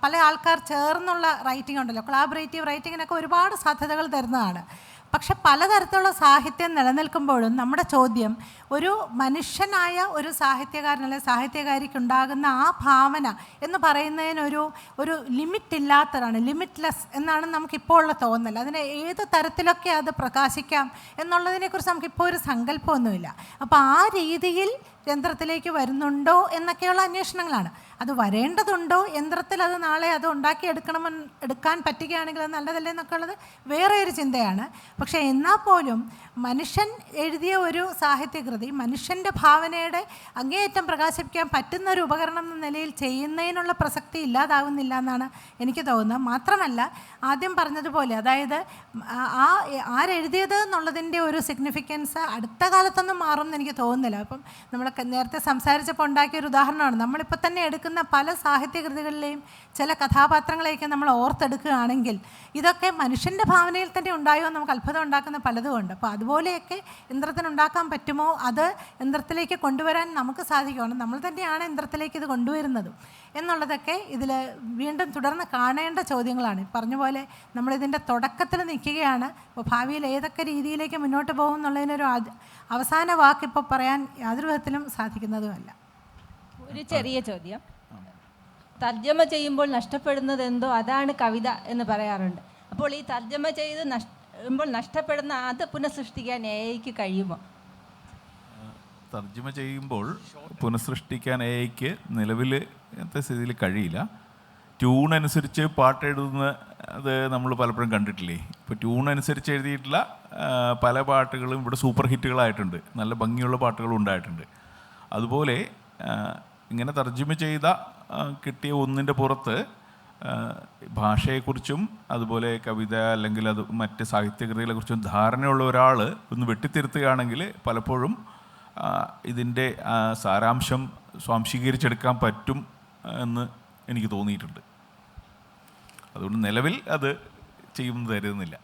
പല ആൾക്കാർ ചേർന്നുള്ള റൈറ്റിംഗ് ഉണ്ടല്ലോ, കൊളാബറേറ്റീവ് റൈറ്റിങ്ങിനൊക്കെ ഒരുപാട് സാധ്യതകൾ തരുന്നതാണ്. പക്ഷെ പലതരത്തിലുള്ള സാഹിത്യം നിലനിൽക്കുമ്പോഴും നമ്മുടെ ചോദ്യം, ഒരു മനുഷ്യനായ ഒരു സാഹിത്യകാരൻ അല്ലെങ്കിൽ സാഹിത്യകാരിക്കുണ്ടാകുന്ന ആ ഭാവന എന്ന് പറയുന്നതിനൊരു ലിമിറ്റ് ഇല്ലാത്തതാണ്, ലിമിറ്റ്ലെസ് എന്നാണ് നമുക്കിപ്പോൾ ഉള്ള തോന്നൽ. അതിന് ഏത് തരത്തിലൊക്കെ അത് പ്രകാശിക്കാം എന്നുള്ളതിനെക്കുറിച്ച് നമുക്കിപ്പോൾ ഒരു സങ്കല്പമൊന്നുമില്ല. അപ്പോൾ ആ രീതിയിൽ യന്ത്രത്തിലേക്ക് വരുന്നുണ്ടോ എന്നൊക്കെയുള്ള അന്വേഷണങ്ങളാണ്. അത് വരേണ്ടതുണ്ടോ, യന്ത്രത്തിൽ അത് നാളെ അത് എടുക്കാൻ പറ്റുകയാണെങ്കിൽ അത് നല്ലതല്ലേ എന്നൊക്കെ ഉള്ളത് വേറെ ഒരു ചിന്തയാണ്. പക്ഷേ എന്നാൽ പോലും മനുഷ്യൻ എഴുതിയ ഒരു സാഹിത്യകൃതി മനുഷ്യൻ്റെ ഭാവനയുടെ അങ്ങേയറ്റം പ്രകാശിപ്പിക്കാൻ പറ്റുന്ന ഒരു ഉപകരണം എന്ന നിലയിൽ ചെയ്യുന്നതിനുള്ള പ്രസക്തി ഇല്ലാതാവുന്നില്ല എന്നാണ് എനിക്ക് തോന്നുന്നത്. മാത്രമല്ല, ആദ്യം പറഞ്ഞതുപോലെ, അതായത് ആരെഴുതിയത് എന്നുള്ളതിൻ്റെ ഒരു സിഗ്നിഫിക്കൻസ് അടുത്ത കാലത്തൊന്നും മാറും എന്ന് എനിക്ക് തോന്നുന്നില്ല. അപ്പം നമ്മൾ നേരത്തെ സംസാരിച്ചപ്പോൾ ഉണ്ടാക്കിയൊരു ഉദാഹരണമാണ്, നമ്മളിപ്പോൾ തന്നെ എടുക്കുന്ന പല സാഹിത്യകൃതികളിലെയും ചില കഥാപാത്രങ്ങളെയൊക്കെ നമ്മൾ ഓർത്തെടുക്കുകയാണെങ്കിൽ ഇതൊക്കെ മനുഷ്യൻ്റെ ഭാവനയിൽ തന്നെ ഉണ്ടായോ എന്ന് നമുക്ക് അത്ഭുതം ഉണ്ടാക്കുന്ന പലതുമുണ്ട്. അപ്പോൾ അതുപോലെയൊക്കെ യന്ത്രത്തിനുണ്ടാക്കാൻ പറ്റുമോ, അത് യന്ത്രത്തിലേക്ക് കൊണ്ടുവരാൻ നമുക്ക് സാധിക്കണം. നമ്മൾ തന്നെയാണ് യന്ത്രത്തിലേക്ക് ഇത് കൊണ്ടുവരുന്നതും എന്നുള്ളതൊക്കെ ഇതിൽ വീണ്ടും തുടർന്ന് കാണേണ്ട ചോദ്യങ്ങളാണ്. പറഞ്ഞ പോലെ നമ്മളിതിൻ്റെ തുടക്കത്തിൽ നിൽക്കുകയാണ്. അപ്പോൾ ഭാവിയിൽ ഏതൊക്കെ രീതിയിലേക്ക് മുന്നോട്ട് പോകും എന്നുള്ളതിനൊരു അവസാന വാക്കിപ്പോൾ പറയാൻ യാതൊരു വിധത്തിലും സാധിക്കുന്നതുമല്ല. ഒരു ചെറിയ ചോദ്യം, തർജ്ജമ ചെയ്യുമ്പോൾ നഷ്ടപ്പെടുന്നത് എന്തോ അതാണ് കവിത എന്ന് പറയാറുണ്ട്. അപ്പോൾ ഈ തർജ്ജമ ചെയ്ത് നഷ്ടപ്പെടുന്ന അത് പുനഃസൃഷ്ടിക്കാൻ എഐക്ക് കഴിയുമോ? തർജ്ജമ ചെയ്യുമ്പോൾ പുനഃസൃഷ്ടിക്കാൻ എഐക്ക് നിലവിലത്തെ സ്ഥിതിയിൽ കഴിയില്ല. ട്യൂൺ അനുസരിച്ച് പാട്ട് എഴുതുന്ന അത് നമ്മൾ പലപ്പോഴും കണ്ടിട്ടില്ലേ. ഇപ്പോൾ ട്യൂൺ അനുസരിച്ച് എഴുതിയിട്ടുള്ള പല പാട്ടുകളും ഇവിടെ സൂപ്പർ ഹിറ്റുകളായിട്ടുണ്ട്, നല്ല ഭംഗിയുള്ള പാട്ടുകളും ഉണ്ടായിട്ടുണ്ട്. അതുപോലെ ഇങ്ങനെ തർജ്ജമ ചെയ്ത കിട്ടിയ ഒന്നിൻ്റെ പുറത്ത് ഭാഷയെക്കുറിച്ചും അതുപോലെ കവിത അല്ലെങ്കിൽ അത് മറ്റ് സാഹിത്യകൃതികളെക്കുറിച്ചും ധാരണയുള്ള ഒരാൾ ഒന്ന് വെട്ടിത്തിരുത്തുകയാണെങ്കിൽ പലപ്പോഴും ഇതിൻ്റെ സാരാംശം സ്വാംശീകരിച്ചെടുക്കാൻ പറ്റും എന്ന് എനിക്ക് തോന്നിയിട്ടുണ്ട്. അതുകൊണ്ട് നിലവിൽ അത് ചെയ്യുമെന്ന് കരുതുന്നില്ല.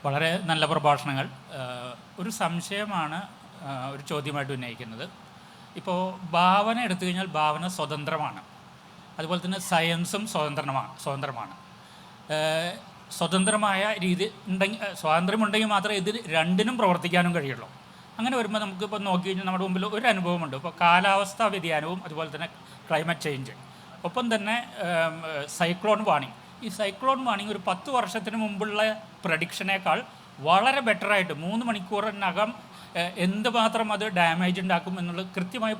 വളരെ നല്ല പ്രഭാഷണങ്ങൾ. ഒരു സംശയമാണ് ഒരു ചോദ്യമായിട്ട് ഉന്നയിക്കുന്നത്. ഇപ്പോൾ ഭാവന എടുത്തു കഴിഞ്ഞാൽ ഭാവന സ്വതന്ത്രമാണ്, അതുപോലെ തന്നെ സയൻസും സ്വതന്ത്രമാണ്. സ്വതന്ത്രമായ രീതി സ്വാതന്ത്ര്യമുണ്ടെങ്കിൽ മാത്രമേ ഇത് രണ്ടിനും പ്രവർത്തിക്കാനും കഴിയുള്ളൂ. അങ്ങനെ വരുമ്പോൾ നമുക്കിപ്പോൾ നോക്കി കഴിഞ്ഞാൽ നമ്മുടെ മുമ്പിൽ ഒരു അനുഭവമുണ്ട്. ഇപ്പോൾ കാലാവസ്ഥാ വ്യതിയാനവും അതുപോലെ തന്നെ ക്ലൈമറ്റ് ചേഞ്ച്, ഒപ്പം തന്നെ സൈക്ലോൺ വാണിംഗ്. ഈ സൈക്ലോൺ വാണിംഗ് ഒരു 10 വർഷത്തിന് മുമ്പുള്ള പ്രഡിക്ഷനേക്കാൾ വളരെ ബെറ്ററായിട്ട് 3 മണിക്കൂറിനകം എന്തുമാത്രം അത് ഡാമേജ് ഉണ്ടാക്കും എന്നുള്ളത് കൃത്യമായി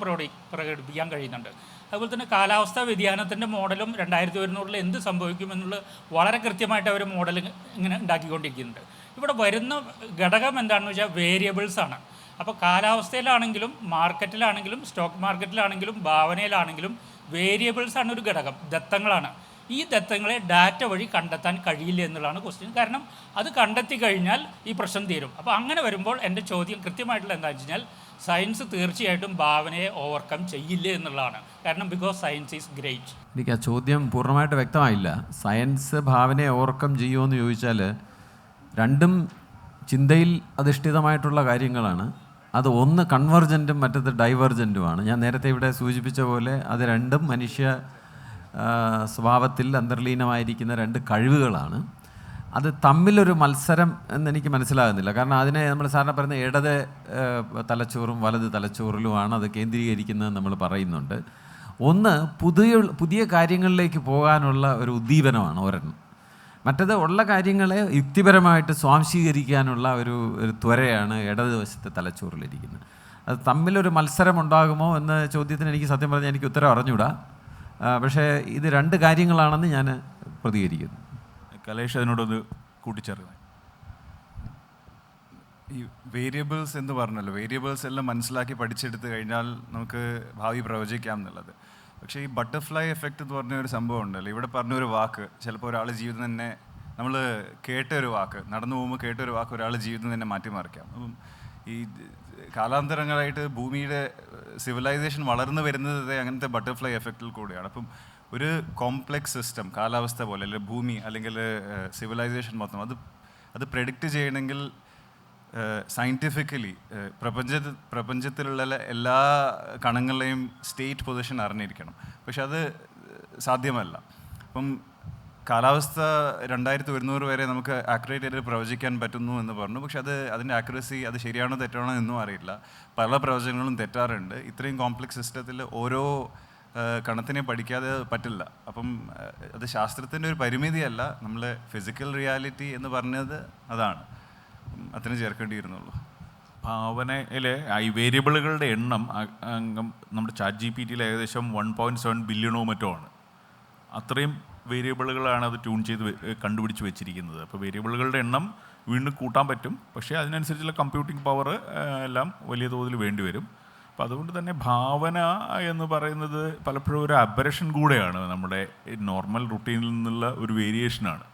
പ്രകടിപ്പിക്കാൻ കഴിയുന്നുണ്ട്. അതുപോലെ തന്നെ കാലാവസ്ഥാ വ്യതിയാനത്തിൻ്റെ മോഡലും 2100 എന്ത് സംഭവിക്കുമെന്നുള്ളത് വളരെ കൃത്യമായിട്ട് അവർ മോഡൽ ഇങ്ങനെ ഉണ്ടാക്കിക്കൊണ്ടിരിക്കുന്നുണ്ട്. ഇവിടെ വരുന്ന ഘടകം എന്താണെന്ന് വെച്ചാൽ വേരിയബിൾസാണ്. അപ്പോൾ കാലാവസ്ഥയിലാണെങ്കിലും മാർക്കറ്റിലാണെങ്കിലും സ്റ്റോക്ക് മാർക്കറ്റിലാണെങ്കിലും ഭാവനയിലാണെങ്കിലും വേരിയബിൾസാണ് ഒരു ഘടകം, ദത്തങ്ങളാണ്. ഈ ദത്തങ്ങളെ ഡാറ്റ വഴി കണ്ടെത്താൻ കഴിയില്ല എന്നുള്ളതാണ് ക്വസ്റ്റ്യൻ. കാരണം അത് കണ്ടെത്തി കഴിഞ്ഞാൽ ഈ പ്രശ്നം തീരും. അപ്പോൾ അങ്ങനെ വരുമ്പോൾ എൻ്റെ ചോദ്യം കൃത്യമായിട്ടുള്ള എന്താണെന്ന് വെച്ച് കഴിഞ്ഞാൽ സയൻസ് തീർച്ചയായിട്ടും ഭാവനയെ ഓവർകം ചെയ്യില്ല എന്നുള്ളതാണ്. കാരണം ബിക്കോസ് സയൻസ് ഈസ് ഗ്രേറ്റ്. എനിക്ക് ആ ചോദ്യം പൂർണ്ണമായിട്ട് വ്യക്തമായില്ല. സയൻസ് ഭാവനയെ ഓവർകം ചെയ്യുമോ എന്ന് ചോദിച്ചാൽ രണ്ടും ചിന്തയിൽ അധിഷ്ഠിതമായിട്ടുള്ള കാര്യങ്ങളാണ്. അത് ഒന്ന് കൺവെർജൻറ്റും മറ്റത് ഡൈവർജൻറ്റുമാണ്. ഞാൻ നേരത്തെ ഇവിടെ സൂചിപ്പിച്ച പോലെ അത് രണ്ടും മനുഷ്യ സ്വഭാവത്തിൽ അന്തർലീനമായിരിക്കുന്ന 2 കഴിവുകളാണ്. അത് തമ്മിലൊരു മത്സരം എന്നെനിക്ക് മനസ്സിലാകുന്നില്ല. കാരണം അതിനെ നമ്മൾ സാധാരണ പറയുന്ന ഇടത് തലച്ചോറും വലത് തലച്ചോറിലുമാണ് അത് കേന്ദ്രീകരിക്കുന്നത് നമ്മൾ പറയുന്നുണ്ട്. ഒന്ന് പുതിയ കാര്യങ്ങളിലേക്ക് പോകാനുള്ള ഒരു ഉദ്ദീപനമാണ് ഒരെണ്ണം. മറ്റത് ഉള്ള കാര്യങ്ങളെ യുക്തിപരമായിട്ട് സ്വാംശീകരിക്കാനുള്ള ഒരു ത്വരയാണ് ഇടതുവശത്തെ തലച്ചോറിലിരിക്കുന്നത്. അത് തമ്മിലൊരു മത്സരം ഉണ്ടാകുമോ എന്ന ചോദ്യത്തിന് എനിക്ക് സത്യം പറഞ്ഞാൽ എനിക്ക് ഉത്തരം അറിഞ്ഞൂടാ. പക്ഷേ ഇത് 2 കാര്യങ്ങളാണെന്ന് ഞാൻ പ്രതികരിക്കുന്നു. കലേഷ് അതിനോടൊന്ന് കൂട്ടിച്ചേർക്കുന്നത്. ഈ വേരിയബിൾസ് എന്ന് പറഞ്ഞല്ലോ, വേരിയബിൾസ് എല്ലാം മനസ്സിലാക്കി പഠിച്ചെടുത്ത് കഴിഞ്ഞാൽ നമുക്ക് ഭാവി പ്രവചിക്കാം എന്നുള്ളത്. പക്ഷേ ഈ ബട്ടർഫ്ലൈ എഫക്റ്റ് എന്ന് പറഞ്ഞ ഒരു സംഭവം ഉണ്ടല്ലോ. ഇവിടെ പറഞ്ഞൊരു വാക്ക് ചിലപ്പോൾ ഒരാളുടെ ജീവിതം തന്നെ, നമ്മൾ കേട്ടൊരു വാക്ക്, നടന്നു പോകുമ്പോൾ കേട്ടൊരു വാക്ക് ഒരാളുടെ ജീവിതം തന്നെ മാറ്റിമറിക്കാം. അപ്പം ഈ കാലാന്തരങ്ങളായിട്ട് ഭൂമിയുടെ സിവിലൈസേഷൻ വളർന്നു വരുന്നത് അങ്ങനത്തെ ബട്ടർഫ്ലൈ എഫക്റ്റിൽ കൂടെയാണ്. അപ്പം ഒരു കോംപ്ലെക്സ് സിസ്റ്റം, കാലാവസ്ഥ പോലെ അല്ലെങ്കിൽ ഭൂമി അല്ലെങ്കിൽ സിവിലൈസേഷൻ മൊത്തം അത് പ്രെഡിക്റ്റ് ചെയ്യണമെങ്കിൽ സയൻറ്റിഫിക്കലി പ്രപഞ്ചത്തിലുള്ള എല്ലാ കണങ്ങളുടെയും സ്റ്റേറ്റ് പൊസിഷൻ അറിഞ്ഞിരിക്കണം. പക്ഷെ അത് സാധ്യമല്ല. അപ്പം കാലാവസ്ഥ 2100 വരെ നമുക്ക് ആക്യുറേറ്റ് ആയിട്ട് പ്രവചിക്കാൻ പറ്റുന്നു എന്ന് പറഞ്ഞു. പക്ഷെ അതിൻ്റെ ആക്യുറസി അത് ശരിയാണോ തെറ്റാണോ എന്നും അറിയില്ല. പല പ്രവചനങ്ങളും തെറ്റാറുണ്ട്. ഇത്രയും കോംപ്ലെക്സ് സിസ്റ്റത്തിൽ ഓരോ കണത്തിനെ പഠിക്കാതെ പറ്റില്ല. അപ്പം അത് ശാസ്ത്രത്തിൻ്റെ ഒരു പരിമിതിയല്ല, നമ്മളെ ഫിസിക്കൽ റിയാലിറ്റി എന്ന് പറഞ്ഞത് അതാണ്. അത്രയും ചേർക്കേണ്ടിയിരുന്നുള്ളൂ. ഭാവനയിലെ ഈ വേരിയബിളുകളുടെ എണ്ണം നമ്മുടെ ChatGPT ഏകദേശം 1.7 ബില്യണോ മറ്റോ ആണ്. അത്രയും വേരിയബിളുകളാണ് അത് ട്യൂൺ ചെയ്ത് കണ്ടുപിടിച്ച് വെച്ചിരിക്കുന്നത്. അപ്പോൾ വേരിയബിളുകളുടെ എണ്ണം വീണ്ടും കൂട്ടാൻ പറ്റും, പക്ഷേ അതിനനുസരിച്ചുള്ള കമ്പ്യൂട്ടിംഗ് പവർ എല്ലാം വലിയ തോതിൽ വേണ്ടി വരും. അപ്പോൾ അതുകൊണ്ട് തന്നെ ഭാവന എന്ന് പറയുന്നത് പലപ്പോഴും ഒരു അബറേഷൻ കൂടെയാണ്, നമ്മുടെ നോർമൽ റുട്ടീനിൽ നിന്നുള്ള ഒരു വേരിയേഷനാണ്.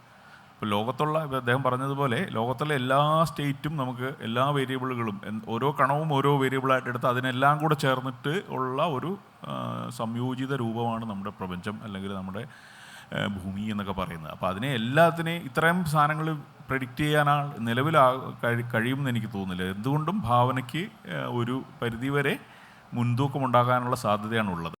ഇപ്പോൾ അദ്ദേഹം പറഞ്ഞതുപോലെ ലോകത്തുള്ള എല്ലാ സ്റ്റേറ്റും നമുക്ക് എല്ലാ വേരിയബിളുകളും ഓരോ കണവും ഓരോ വേരിയബിളായിട്ട് എടുത്ത് അതിനെല്ലാം കൂടെ ചേർന്നിട്ട് ഉള്ള ഒരു സംയോജിത രൂപമാണ് നമ്മുടെ പ്രപഞ്ചം അല്ലെങ്കിൽ നമ്മുടെ ഭൂമി എന്നൊക്കെ പറയുന്നത്. അപ്പോൾ എല്ലാത്തിനെയും ഇത്രയും സാധനങ്ങൾ പ്രെഡിക്റ്റ് ചെയ്യാനാണ് നിലവിൽ കഴിയുമെന്ന് എനിക്ക് തോന്നുന്നില്ല. എന്തുകൊണ്ടും ഭാവനയ്ക്ക് ഒരു പരിധിവരെ മുൻതൂക്കം ഉണ്ടാകാനുള്ള സാധ്യതയാണ് ഉള്ളത്.